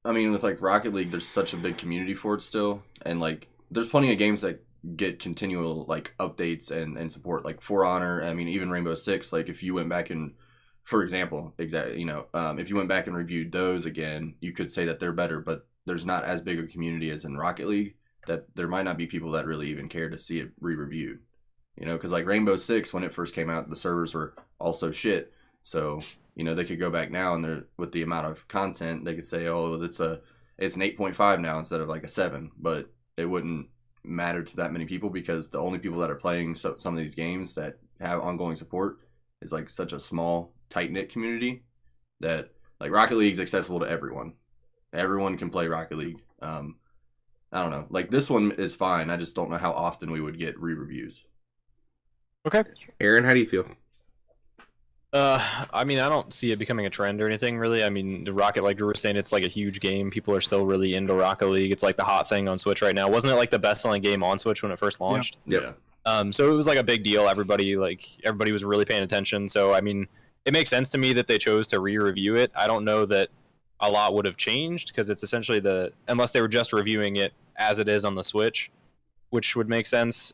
[SPEAKER 2] I mean, with like Rocket League, there's such a big community for it still, and like there's plenty of games that get continual like updates and support, like For Honor. I mean, even Rainbow Six. Like if you went back and, for example, if you went back and reviewed those again, you could say that they're better, but there's not as big a community as in Rocket League. That there might not be people that really even care to see it re-reviewed. You know, because like Rainbow Six, when it first came out, the servers were also shit. So, they could go back now and with the amount of content, they could say, oh, it's an 8.5 now instead of like a 7. But it wouldn't matter to that many people because the only people that are playing some of these games that have ongoing support is like such a small, tight-knit community that like Rocket League is accessible to everyone. Everyone can play Rocket League. I don't know. Like this one is fine. I just don't know how often we would get re-reviews.
[SPEAKER 5] Okay.
[SPEAKER 3] Aaron, how do you feel?
[SPEAKER 1] I mean, I don't see it becoming a trend or anything, really. I mean, the Rocket, like Drew was saying, it's like a huge game. People are still really into Rocket League. It's like the hot thing on Switch right now. Wasn't it like the best-selling game on Switch when it first launched?
[SPEAKER 3] Yeah.
[SPEAKER 1] So it was like a big deal. Everybody was really paying attention. So, I mean, it makes sense to me that they chose to re-review it. I don't know that a lot would have changed because it's essentially unless they were just reviewing it as it is on the Switch, which would make sense.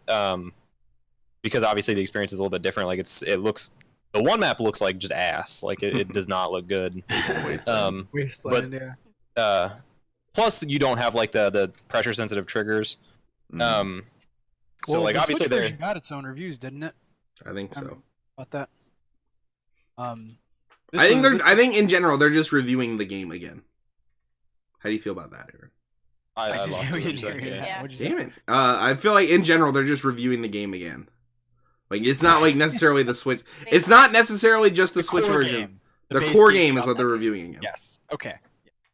[SPEAKER 1] Because obviously the experience is a little bit different. Like the one map looks like just ass. Like it does not look good.
[SPEAKER 5] Wasteland, yeah.
[SPEAKER 1] Plus you don't have like the pressure sensitive triggers. So like obviously
[SPEAKER 5] they got its own reviews, didn't it?
[SPEAKER 3] I think so.
[SPEAKER 5] About that.
[SPEAKER 3] I think in general they're just reviewing the game again. How do you feel about that, Aaron?
[SPEAKER 1] I lost it.
[SPEAKER 4] Yeah.
[SPEAKER 3] Damn it. I feel like in general they're just reviewing the game again. Like it's not like necessarily the Switch. It's not necessarily just the Switch version. The core game is what they're reviewing again.
[SPEAKER 5] Yes. Okay.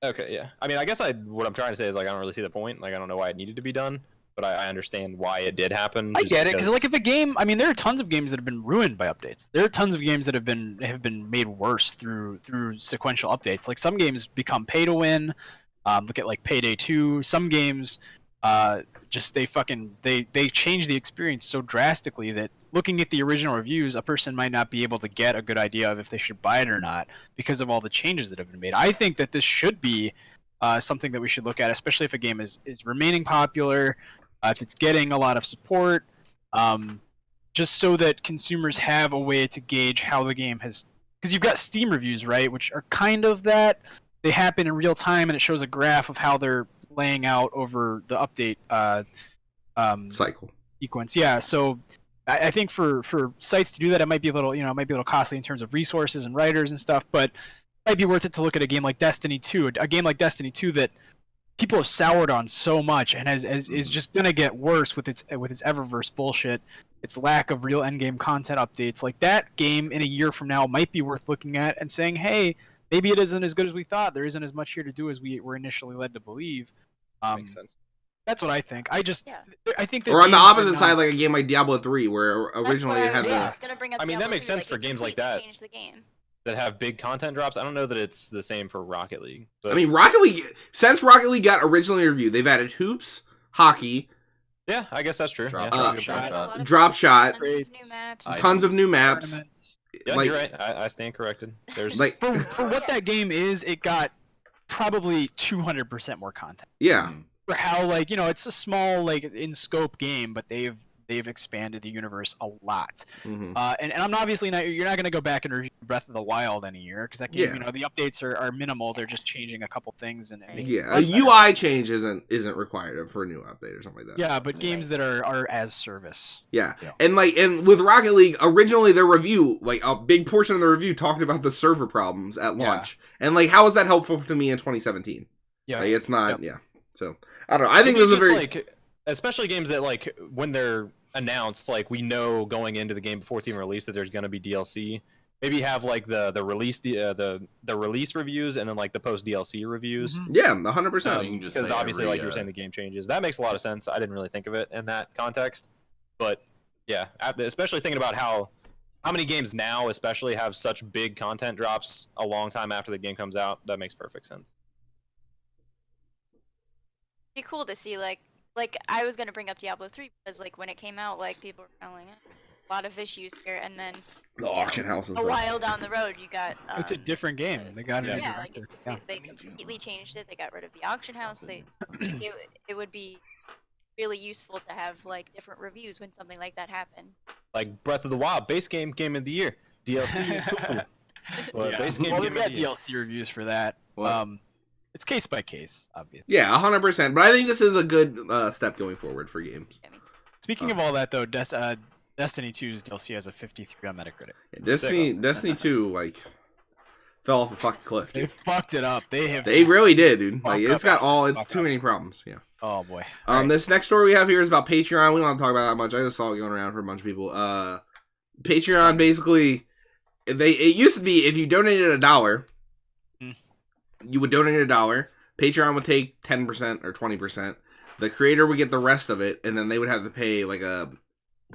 [SPEAKER 1] Okay. Yeah. I mean, I guess what I'm trying to say is like I don't really see the point. Like I don't know why it needed to be done, but I understand why it did happen.
[SPEAKER 5] I get it because like if a game, I mean, there are tons of games that have been ruined by updates. There are tons of games that have been made worse through sequential updates. Like some games become pay to win. Look at like Payday 2. Some games, just they change the experience so drastically that looking at the original reviews, a person might not be able to get a good idea of if they should buy it or not because of all the changes that have been made. I think that this should be something that we should look at, especially if a game is remaining popular, if it's getting a lot of support, just so that consumers have a way to gauge how the game has. Because you've got Steam reviews, right, which are kind of that. They happen in real time, and it shows a graph of how they're laying out over the update
[SPEAKER 3] Cycle.
[SPEAKER 5] sequence. Yeah, so I think for sites to do that, it might be a little, costly in terms of resources and writers and stuff, but it might be worth it to look at a game like Destiny 2, a game like Destiny 2 that people have soured on so much and is just gonna get worse with its Eververse bullshit, its lack of real endgame content updates. Like that game in a year from now might be worth looking at and saying, hey, maybe it isn't as good as we thought. There isn't as much here to do as we were initially led to believe.
[SPEAKER 1] Makes sense.
[SPEAKER 5] That's what I think. I think that
[SPEAKER 3] Or on the
[SPEAKER 5] games
[SPEAKER 3] opposite
[SPEAKER 5] right
[SPEAKER 3] side,
[SPEAKER 5] now-
[SPEAKER 3] like a game like Diablo 3, where originally it had
[SPEAKER 4] I
[SPEAKER 3] the.
[SPEAKER 4] was gonna bring up
[SPEAKER 1] I mean, that
[SPEAKER 4] Diablo
[SPEAKER 1] makes
[SPEAKER 4] 3,
[SPEAKER 1] sense for games like
[SPEAKER 4] completely
[SPEAKER 1] that.
[SPEAKER 4] changed the game.
[SPEAKER 1] That have big content drops. I don't know that it's the same for Rocket League. But
[SPEAKER 3] I mean, Rocket League, since Rocket League got originally reviewed, they've added hoops, hockey,
[SPEAKER 1] yeah, I guess that's true.
[SPEAKER 2] Drop
[SPEAKER 1] Yeah.
[SPEAKER 2] shot.
[SPEAKER 3] drop shot,
[SPEAKER 4] Tons of new maps.
[SPEAKER 3] tons of new maps.
[SPEAKER 5] tournaments.
[SPEAKER 1] Yeah,
[SPEAKER 3] like-
[SPEAKER 1] you're right. I stand corrected. There's
[SPEAKER 3] Like,
[SPEAKER 5] For what that game is, it got probably 200% more content.
[SPEAKER 3] yeah.
[SPEAKER 5] For how it's a small in scope game, but they've expanded the universe a lot.
[SPEAKER 3] Mhm.
[SPEAKER 5] And I'm obviously not. You're not going to go back and review Breath of the Wild any year because that game,
[SPEAKER 3] Yeah.
[SPEAKER 5] the updates are minimal. They're just changing a couple things and making it
[SPEAKER 3] Yeah, a
[SPEAKER 5] run better.
[SPEAKER 3] UI change isn't required for a new update or something like that.
[SPEAKER 5] Yeah, but games that are as service.
[SPEAKER 3] Yeah.
[SPEAKER 5] Yeah.
[SPEAKER 3] And with Rocket League, originally their review, like a big portion of the review talked about the server problems at launch. And how was that helpful to me in 2017?
[SPEAKER 5] Yeah,
[SPEAKER 3] Like it's not, yeah. So I don't know. I think
[SPEAKER 1] Maybe
[SPEAKER 3] this is a
[SPEAKER 1] just,
[SPEAKER 3] very
[SPEAKER 1] especially games that when they're announced, we know going into the game before it's even released that there's going to be DLC. Maybe have the release the release reviews and then the post DLC reviews.
[SPEAKER 5] Mhm.
[SPEAKER 3] yeah, 100%.
[SPEAKER 2] You can just
[SPEAKER 1] Because
[SPEAKER 2] say
[SPEAKER 1] obviously,
[SPEAKER 2] every,
[SPEAKER 1] like you were saying, the game changes. That makes a lot of sense. I didn't really think of it in that context, but yeah, especially thinking about how many games now, especially, have such big content drops a long time after the game comes out. That makes perfect sense.
[SPEAKER 4] Be cool to see like I was gonna bring up Diablo 3 because when it came out, people were kind of a lot of issues here, and then
[SPEAKER 3] The auction house and
[SPEAKER 4] a
[SPEAKER 3] stuff.
[SPEAKER 4] while down the road you got
[SPEAKER 5] It's a different game. They got it.
[SPEAKER 4] yeah, they completely changed it. They got rid of the auction house. It would be really useful to have different reviews when something like that happened.
[SPEAKER 1] Like Breath of the Wild, base game of the year. DLC is poo-poo. But
[SPEAKER 5] Yeah.
[SPEAKER 1] base game
[SPEAKER 5] Well,
[SPEAKER 1] game
[SPEAKER 5] we've
[SPEAKER 1] of
[SPEAKER 5] got
[SPEAKER 1] the year.
[SPEAKER 5] DLC reviews for that.
[SPEAKER 2] What?
[SPEAKER 5] It's case by case, obviously.
[SPEAKER 3] Yeah, 100%. But I think this is a good step going forward for games.
[SPEAKER 4] I mean,
[SPEAKER 5] Speaking of all that, though, Destiny 2's DLC has a 53 on Metacritic.
[SPEAKER 3] Yeah, Destiny 2 fell off a fucking cliff,
[SPEAKER 5] They
[SPEAKER 3] dude.
[SPEAKER 5] fucked it up. They
[SPEAKER 3] really did, dude.
[SPEAKER 5] Fuck
[SPEAKER 3] It's
[SPEAKER 5] up.
[SPEAKER 3] got
[SPEAKER 5] Fuck
[SPEAKER 3] too
[SPEAKER 5] up.
[SPEAKER 3] many problems. Yeah.
[SPEAKER 5] Oh boy.
[SPEAKER 3] This next story we have here is about Patreon. We don't want to talk about that much. I just saw it going around for a bunch of people. Patreon basically, it used to be if you donated $1, you would donate $1. Patreon would take 10% or 20%. The creator would get the rest of it, and then they would have to pay a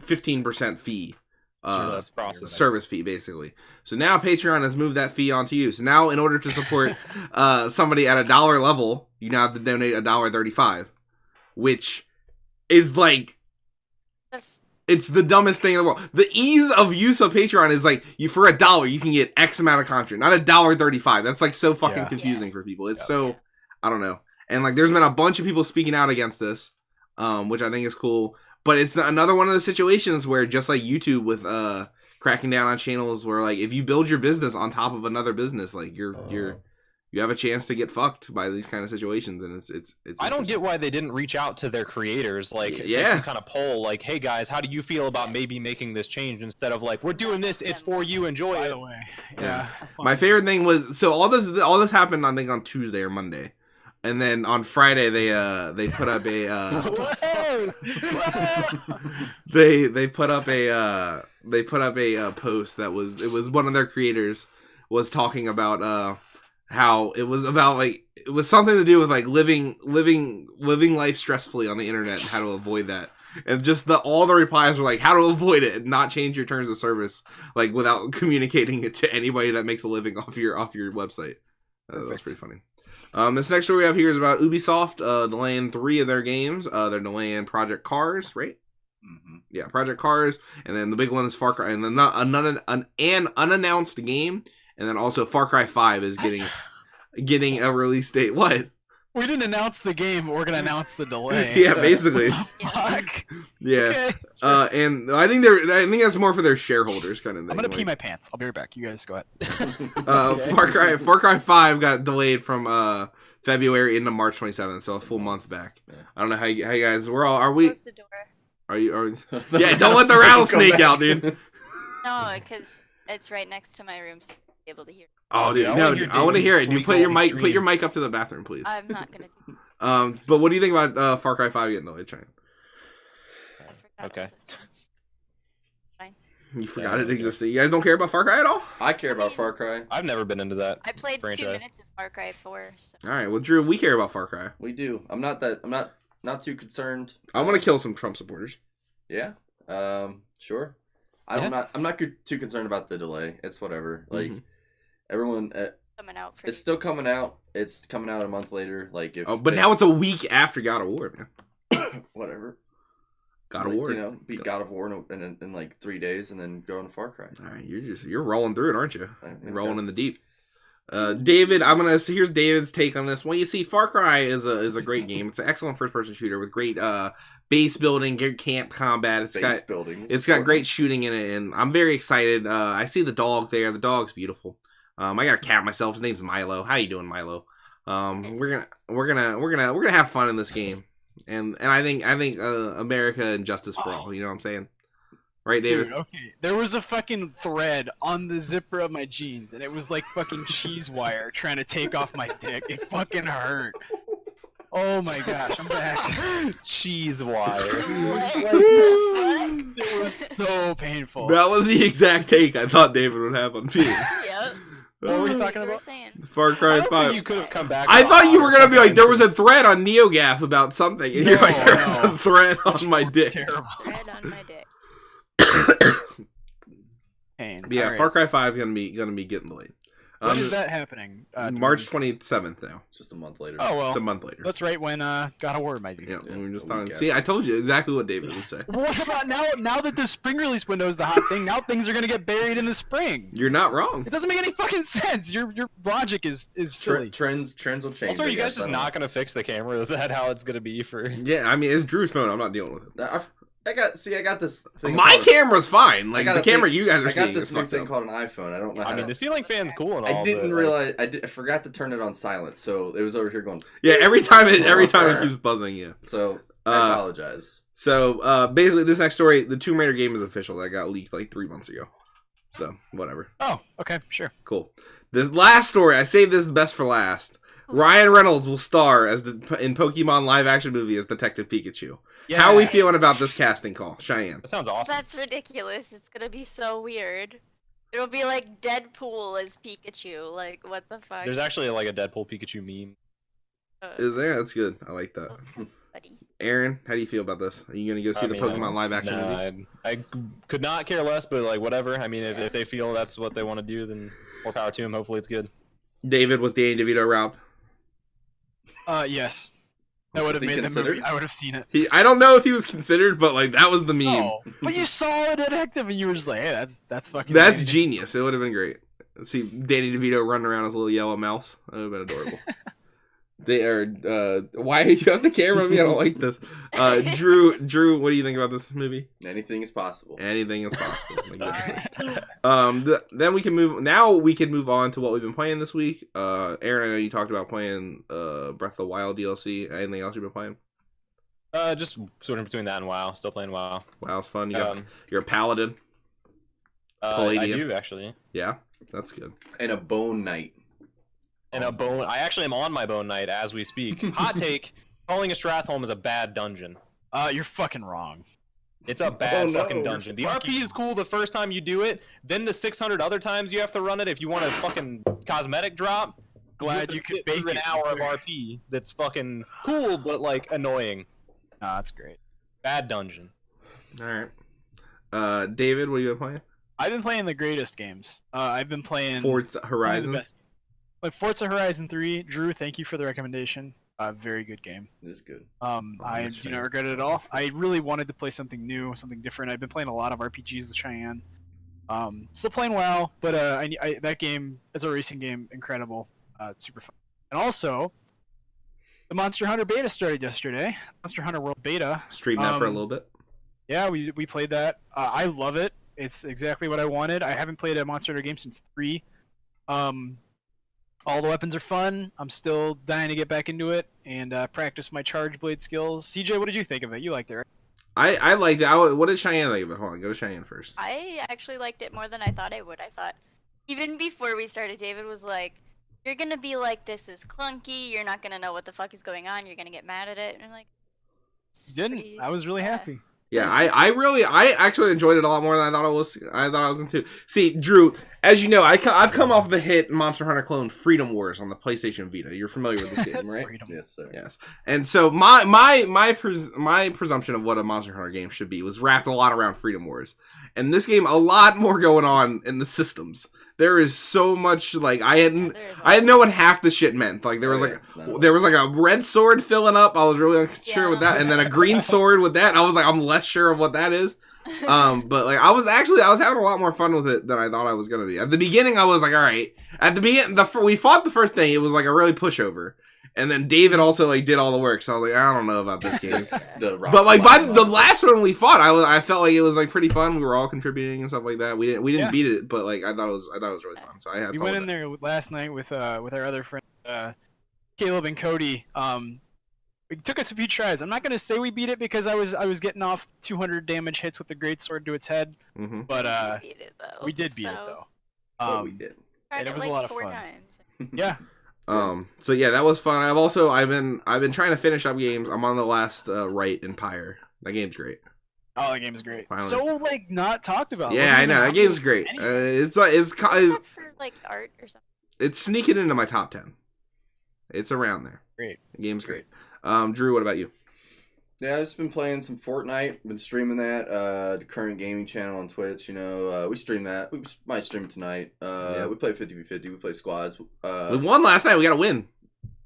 [SPEAKER 3] 15% fee.
[SPEAKER 1] That's process.
[SPEAKER 3] Service fee, basically. So now Patreon has moved that fee onto you. So now, in order to support somebody at $1 level, you now have to donate $1.35, which is
[SPEAKER 4] that's
[SPEAKER 3] it's the dumbest thing in the world. The ease of use of Patreon is you for $1 you can get X amount of content, not $1.35. That's so fucking
[SPEAKER 5] Yeah.
[SPEAKER 3] confusing for people. It's so I don't know. And there's been a bunch of people speaking out against this, which I think is cool. But it's another one of those situations where, just like YouTube with cracking down on channels, where if you build your business on top of another business, you have a chance to get fucked by these kind of situations, and it's.
[SPEAKER 1] I don't get why they didn't reach out to their creators, take
[SPEAKER 3] Yeah.
[SPEAKER 1] some kind of poll, hey guys, how do you feel about maybe making this change, instead of we're doing this, it's for you, enjoy
[SPEAKER 5] By
[SPEAKER 1] it.
[SPEAKER 5] the way, yeah.
[SPEAKER 3] My favorite thing was all this happened I think on Tuesday or Monday, and then on Friday they put up a they put up a post that was one of their creators was talking about how it was about it was something to do with living life stressfully on the internet and how to avoid that. And just all the replies were how to avoid it and not change your terms of service without communicating it to anybody that makes a living off your website. That was pretty funny. This next story we have here is about Ubisoft delaying 3 of their games. They're delaying Project Cars, right?
[SPEAKER 2] Mm-hmm.
[SPEAKER 3] Yeah, Project Cars, and then the big one is Far Cry, and then an unannounced game, and then also Far Cry 5 is getting a release date. What?
[SPEAKER 5] We didn't announce the game, but we're gonna announce the delay.
[SPEAKER 3] Yeah, basically.
[SPEAKER 5] Fuck.
[SPEAKER 3] Yeah.
[SPEAKER 5] Okay.
[SPEAKER 3] And I think that's more for their shareholders kind of thing.
[SPEAKER 5] I'm gonna pee my pants. I'll be right back. You guys go ahead.
[SPEAKER 3] Far Cry 5 got delayed from February into March 27th, so a full month back.
[SPEAKER 2] Yeah.
[SPEAKER 3] I don't know how you guys. Are we?
[SPEAKER 4] Close the door.
[SPEAKER 3] Are you? Yeah, don't let the rattlesnake out, dude.
[SPEAKER 4] No, because it's right next to my room, so I'll be able to hear.
[SPEAKER 3] Oh, dude, no, dude, I want to hear it. Dude, put your mic up to the bathroom, please.
[SPEAKER 4] I'm not gonna do
[SPEAKER 3] But what do you think about Far Cry 5 getting delayed, Cheyenne?
[SPEAKER 4] I forgot
[SPEAKER 1] Okay.
[SPEAKER 4] it was Fine.
[SPEAKER 3] You forgot it existed. You guys don't care about Far Cry at all?
[SPEAKER 2] I care about Far Cry.
[SPEAKER 1] I've never been into that.
[SPEAKER 4] I played 2
[SPEAKER 1] franchise.
[SPEAKER 4] minutes of Far Cry 4, so
[SPEAKER 3] All right, well, Drew, we care about Far Cry.
[SPEAKER 2] We do. I'm not too concerned.
[SPEAKER 3] I want to kill some Trump supporters.
[SPEAKER 2] Yeah. Sure. I'm not too concerned about the delay. It's whatever. Like everyone,
[SPEAKER 4] coming out for
[SPEAKER 2] it's still coming out. It's coming out a month later. Like if.
[SPEAKER 3] But now it's a week after God of War, man.
[SPEAKER 2] Whatever.
[SPEAKER 3] God of
[SPEAKER 2] Like,
[SPEAKER 3] War.
[SPEAKER 2] You know, beat God of War in like 3 days, and then go on Far Cry.
[SPEAKER 3] All right, you're rolling through it, aren't you?
[SPEAKER 2] Okay.
[SPEAKER 3] You're rolling in the deep. David, here's David's take on this. Well, you see, Far Cry is a great game. It's an excellent first person shooter with great base building, good camp combat. It's got great shooting in it, and I'm very excited. I see the dog there. The dog's beautiful. I got a cat myself. His name's Milo. How you doing, Milo? We're gonna have fun in this game, and I think America and justice for all. You know what I'm saying? Right, David?
[SPEAKER 5] Dude, okay. There was a fucking thread on the zipper of my jeans, and it was like fucking cheese wire trying to take off my dick. It fucking hurt. Oh my gosh, I'm back.
[SPEAKER 1] Cheese wire.
[SPEAKER 5] It was so painful.
[SPEAKER 3] That was the exact take I thought David would have on me.
[SPEAKER 4] Yep.
[SPEAKER 5] What were you
[SPEAKER 4] You
[SPEAKER 5] talking
[SPEAKER 4] were
[SPEAKER 5] about?
[SPEAKER 4] saying.
[SPEAKER 3] Far Cry
[SPEAKER 1] I don't
[SPEAKER 3] 5.
[SPEAKER 1] think you could have come back.
[SPEAKER 3] I
[SPEAKER 1] a
[SPEAKER 3] thought
[SPEAKER 1] lot
[SPEAKER 3] you were gonna be like, there was a
[SPEAKER 1] fucking
[SPEAKER 3] thread on NeoGaf about something, and you're
[SPEAKER 5] No,
[SPEAKER 3] like, there was
[SPEAKER 5] no.
[SPEAKER 3] a thread on my dick.
[SPEAKER 5] Terrible
[SPEAKER 4] Red on my dick.
[SPEAKER 5] pain.
[SPEAKER 3] Yeah,
[SPEAKER 5] Alright.
[SPEAKER 3] Far Cry 5 gonna be getting delayed.
[SPEAKER 5] When is that happening?
[SPEAKER 3] March 27th now.
[SPEAKER 2] It's just a month later.
[SPEAKER 5] Oh well,
[SPEAKER 3] It's a month later.
[SPEAKER 5] that's right when God of War might be.
[SPEAKER 3] Yeah,
[SPEAKER 2] Yeah,
[SPEAKER 3] we were just
[SPEAKER 2] a
[SPEAKER 3] talking.
[SPEAKER 2] week
[SPEAKER 3] See, I told you exactly what David would say.
[SPEAKER 5] What about now? Now that the spring release window is the hot thing, now things are gonna get buried in the spring.
[SPEAKER 3] You're not wrong.
[SPEAKER 5] It doesn't make any fucking sense. Your logic is silly.
[SPEAKER 2] Trends will change.
[SPEAKER 1] Also, are
[SPEAKER 2] I
[SPEAKER 1] you guys
[SPEAKER 2] guess.
[SPEAKER 1] just not gonna fix the camera? Is that how it's gonna be for?
[SPEAKER 3] Yeah, I mean, it's Drew's phone. I'm not dealing with it.
[SPEAKER 2] I got this thing.
[SPEAKER 3] My
[SPEAKER 2] called-
[SPEAKER 3] camera's fine. Like,
[SPEAKER 2] got
[SPEAKER 3] the
[SPEAKER 2] a
[SPEAKER 3] camera
[SPEAKER 2] thing-
[SPEAKER 3] you guys are
[SPEAKER 2] I
[SPEAKER 3] seeing
[SPEAKER 2] got this
[SPEAKER 3] is
[SPEAKER 2] new
[SPEAKER 3] fucked
[SPEAKER 2] thing
[SPEAKER 3] up.
[SPEAKER 2] called an iPhone. I don't know.
[SPEAKER 1] I mean, the ceiling fan's cool and all.
[SPEAKER 2] I didn't
[SPEAKER 1] but,
[SPEAKER 2] realize. I forgot to turn it on silent, so it was over here going.
[SPEAKER 3] Yeah, every time it keeps buzzing. Yeah.
[SPEAKER 2] So I apologize.
[SPEAKER 3] So basically, this next story, the Tomb Raider game is official. That got leaked like 3 months ago. So whatever.
[SPEAKER 5] Oh, okay, sure.
[SPEAKER 3] Cool. This last story, I saved this best for last. Ryan Reynolds will star in Pokemon live action movie as Detective Pikachu. How are we
[SPEAKER 5] Yes.
[SPEAKER 3] feeling about this casting call, Cheyenne?
[SPEAKER 1] That sounds awesome.
[SPEAKER 4] That's ridiculous. It's gonna be so weird. It'll be like Deadpool as Pikachu. Like, what the fuck?
[SPEAKER 1] There's actually like a Deadpool Pikachu meme.
[SPEAKER 3] Is there? That's good. I like that.
[SPEAKER 4] Buddy.
[SPEAKER 3] Aaron, how do you feel about this? Are you gonna go see the Pokemon live action movie?
[SPEAKER 1] I could not care less, but like whatever. I mean, if they feel that's what they want to do, then more power to them. Hopefully, it's good.
[SPEAKER 3] David, was Danny DeVito robbed?
[SPEAKER 5] Yes. That would have
[SPEAKER 2] Was he
[SPEAKER 5] made the
[SPEAKER 2] considered?
[SPEAKER 5] movie. I would have seen it.
[SPEAKER 3] I don't know if he was considered, but like that was the meme.
[SPEAKER 5] No, but you saw a detective and you were just like, hey, that's fucking.
[SPEAKER 3] That's
[SPEAKER 5] amazing.
[SPEAKER 3] genius. It would have been great. See Danny DeVito running around as a little yellow mouse. That would have been adorable. They are. Why are you on the camera? I don't like this. Drew, what do you think about this movie?
[SPEAKER 2] Anything is possible.
[SPEAKER 3] Anything is possible.
[SPEAKER 4] Alright.
[SPEAKER 3] Then we can move. Now we can move on to what we've been playing this week. Aaron, I know you talked about playing Breath of the Wild DLC. Anything else you've been playing?
[SPEAKER 1] Just sort of between that and WoW. Still playing WoW.
[SPEAKER 3] Wow, it's fun. You're a paladin.
[SPEAKER 1] I
[SPEAKER 3] Palladium.
[SPEAKER 1] do actually.
[SPEAKER 3] Yeah, that's good.
[SPEAKER 2] And a bone knight.
[SPEAKER 1] And a bone. I actually am on my bone knight as we speak. Hot take: calling a Stratholme is a bad dungeon.
[SPEAKER 5] You're fucking wrong.
[SPEAKER 1] It's a bad
[SPEAKER 2] Oh, no.
[SPEAKER 1] fucking dungeon. The RP is cool the first time you do it. Then the 600 other times you have to run it if you want a fucking cosmetic drop.
[SPEAKER 5] Glad
[SPEAKER 1] have
[SPEAKER 5] you
[SPEAKER 1] to
[SPEAKER 5] could
[SPEAKER 1] sit
[SPEAKER 5] bake
[SPEAKER 1] through an
[SPEAKER 5] it.
[SPEAKER 1] hour of RP. That's fucking cool, but like annoying.
[SPEAKER 5] Nah, that's great.
[SPEAKER 1] Bad dungeon.
[SPEAKER 3] All right. David, what have you been playing?
[SPEAKER 5] I've been playing the greatest games. I've been playing
[SPEAKER 3] Forza
[SPEAKER 5] one of the
[SPEAKER 3] Horizon.
[SPEAKER 5] best- Like Forza Horizon 3, Drew, thank you for the recommendation. Very good game.
[SPEAKER 2] It is good.
[SPEAKER 5] I do not regret it at all. I really wanted to play something new, something different. I've been playing a lot of RPGs with Cheyenne. Still playing WoW, but that game as a racing game, incredible. It's super fun. And also, the Monster Hunter beta started yesterday. Monster Hunter World Beta.
[SPEAKER 3] Streamed that for a little bit.
[SPEAKER 5] Yeah, we played that. I love it. It's exactly what I wanted. I haven't played a Monster Hunter game since 3. All the weapons are fun. I'm still dying to get back into it and practice my charge blade skills. CJ, what did you think of it? You liked it, right?
[SPEAKER 3] I liked it. What did Cheyenne think of it? Hold on, go to Cheyenne first.
[SPEAKER 4] I actually liked it more than I thought I would. I thought even before we started, David was like, "You're gonna be like, this is clunky. You're not gonna know what the fuck is going on. You're gonna get mad at it." And I'm like,
[SPEAKER 5] You didn't. I was really happy.
[SPEAKER 3] Yeah, I actually enjoyed it a lot more than I thought I was going to. See, Drew, as you know, I've come off the hit Monster Hunter clone Freedom Wars on the PlayStation Vita. You're familiar with this game, right?
[SPEAKER 2] Yes, sir.
[SPEAKER 3] Yes. And so my presumption of what a Monster Hunter game should be was wrapped a lot around Freedom Wars. And this game, a lot more going on in the systems. There is so much, like, I didn't know what half the shit meant. Like, there was like a red sword filling up. I was really unsure with that, and then a green sword with that. I was like, I'm less sure of what that is. But like, I was having a lot more fun with it than I thought I was gonna be. At the beginning, I was like, all right. At the beginning, we fought the first thing. It was like a really pushover. And then David also like did all the work, so I was like, I don't know about this game. But like by the last one we fought, I felt like it was like pretty fun. We were all contributing and stuff like that. We didn't beat it, but like I thought it was really fun. So I had.
[SPEAKER 5] We
[SPEAKER 3] fun
[SPEAKER 5] went
[SPEAKER 3] with
[SPEAKER 5] in there last night with our other friend Caleb and Cody. It took us a few tries. I'm not gonna say we beat it because I was getting off 200 damage hits with the greatsword to its head, but we did beat it though.
[SPEAKER 2] We did.
[SPEAKER 5] And it was a lot of fun.
[SPEAKER 4] Times.
[SPEAKER 5] Yeah.
[SPEAKER 3] So yeah, that was fun. I've been trying to finish up games. I'm on the last Rite in Pyre. That game's great.
[SPEAKER 5] Oh, that game is great.
[SPEAKER 3] Finally.
[SPEAKER 5] So like not talked about.
[SPEAKER 3] Yeah, I know that game's great. It's
[SPEAKER 4] For like art or something.
[SPEAKER 3] It's sneaking into my top 10. It's around there.
[SPEAKER 5] Great.
[SPEAKER 3] The game's great. Drew, what about you?
[SPEAKER 2] Yeah, I've just been playing some Fortnite. Been streaming that. The current gaming channel on Twitch. You know, we stream that. We might stream tonight. We play 50v50. We play squads.
[SPEAKER 3] We won last night. We got to win.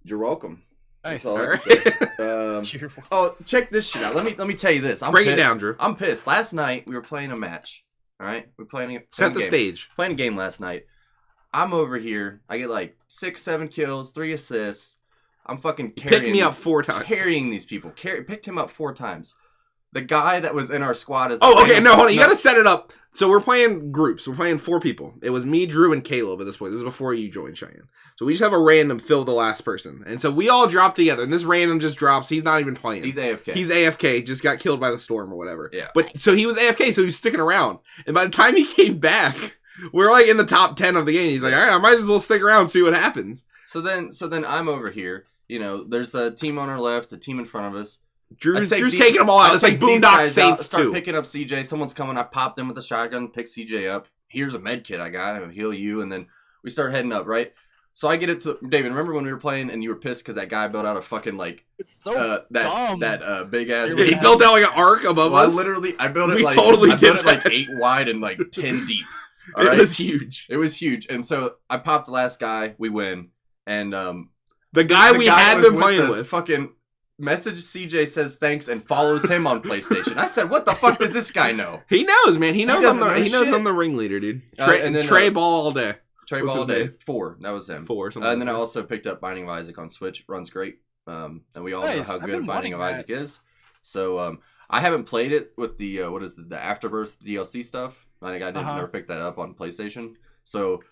[SPEAKER 2] You're welcome.
[SPEAKER 5] Nice.
[SPEAKER 2] That's all I can say. Oh, check this shit out. Let me tell you this.
[SPEAKER 3] Break it down, Drew.
[SPEAKER 2] I'm pissed. Last night we were playing a match. All right, we're playing
[SPEAKER 3] set the stage.
[SPEAKER 2] Playing a game last night. I'm over here. I get like 6-7 kills, 3 assists. I'm fucking carrying.
[SPEAKER 3] Picked me up 4 times.
[SPEAKER 2] Carrying these people. Picked him up 4 times. The guy that was in our squad is.
[SPEAKER 3] Oh, okay. No, hold on. You got to set it up. So we're playing groups. We're playing 4 people. It was me, Drew, and Caleb at this point. This is before you joined, Cheyenne. So we just have a random fill the last person. And so we all drop together. And this random just drops. He's not even playing.
[SPEAKER 2] He's AFK.
[SPEAKER 3] He's AFK. Just got killed by the storm or whatever.
[SPEAKER 2] Yeah.
[SPEAKER 3] But so he was AFK. So he was sticking around. And by the time he came back, we're like in the top 10 of the game. He's like, all right, I might as well stick around and see what happens.
[SPEAKER 2] So then I'm over here. You know, there's a team on our left, a team in front of us.
[SPEAKER 3] Drew's taking them all out. It's like Boondock Saints
[SPEAKER 2] start
[SPEAKER 3] 2.
[SPEAKER 2] Picking up CJ. Someone's coming. I pop them with a shotgun, pick CJ up. Here's a med kit I got. I'll heal you. And then we start heading up, right? So I get it to David. Remember when we were playing and you were pissed because that guy built out a fucking like
[SPEAKER 5] it's so dumb.
[SPEAKER 2] that big ass.
[SPEAKER 3] He built out like an arc above us.
[SPEAKER 2] I built it. I built it like 8 wide and like 10 deep. All right?
[SPEAKER 3] It was huge.
[SPEAKER 2] It was huge. And so I popped the last guy. We win. And
[SPEAKER 3] the guy we had been playing with
[SPEAKER 2] fucking message CJ, says thanks, and follows him on PlayStation. I said, what the fuck does this guy know?
[SPEAKER 3] He knows, man. He knows I'm the ringleader, dude. Trey Ball all day.
[SPEAKER 2] Trey Ball all day. 4. That was him.
[SPEAKER 3] 4.
[SPEAKER 2] And then I also picked up Binding of Isaac on Switch. Runs great. And we all know how good Binding of Isaac is. So I haven't played it with the the Afterbirth DLC stuff. I think I never picked that up on PlayStation. So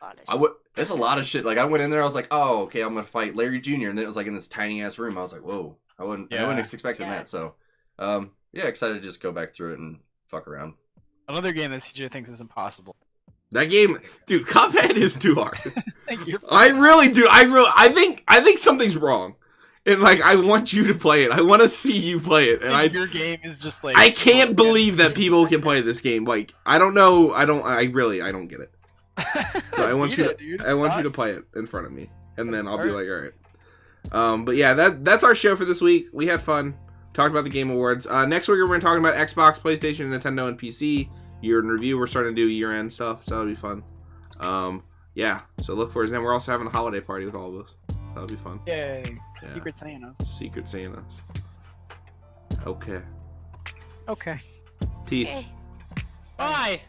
[SPEAKER 2] it's a lot of shit. Like I went in there, I was like, oh, okay, I'm gonna fight Larry Jr. And then it was like in this tiny ass room. I was like, whoa, I wasn't expecting that. So, excited to just go back through it and fuck around.
[SPEAKER 5] Another game that CJ thinks is impossible.
[SPEAKER 3] That game, dude, Cuphead is too hard. I really do. I think something's wrong. And like, I want you to play it. I want to see you play it. And
[SPEAKER 5] your game is just like.
[SPEAKER 3] I can't believe that people can play this game. Like, I don't know. I don't get it. So I want you to play it in front of me, and then I'll be like, all right. But yeah, that's our show for this week. We had fun. Talked about the Game Awards. Next week we're going to talk about Xbox, PlayStation, Nintendo, and PC year in review. We're starting to do year-end stuff, so that'll be fun. Yeah, so look for his name. We're also having a holiday party with all of us. That'll be fun.
[SPEAKER 5] Yay.
[SPEAKER 3] Yeah.
[SPEAKER 5] Secret Santas.
[SPEAKER 3] Secret Santas. Okay.
[SPEAKER 5] Okay.
[SPEAKER 3] Peace.
[SPEAKER 4] Okay.
[SPEAKER 1] Bye.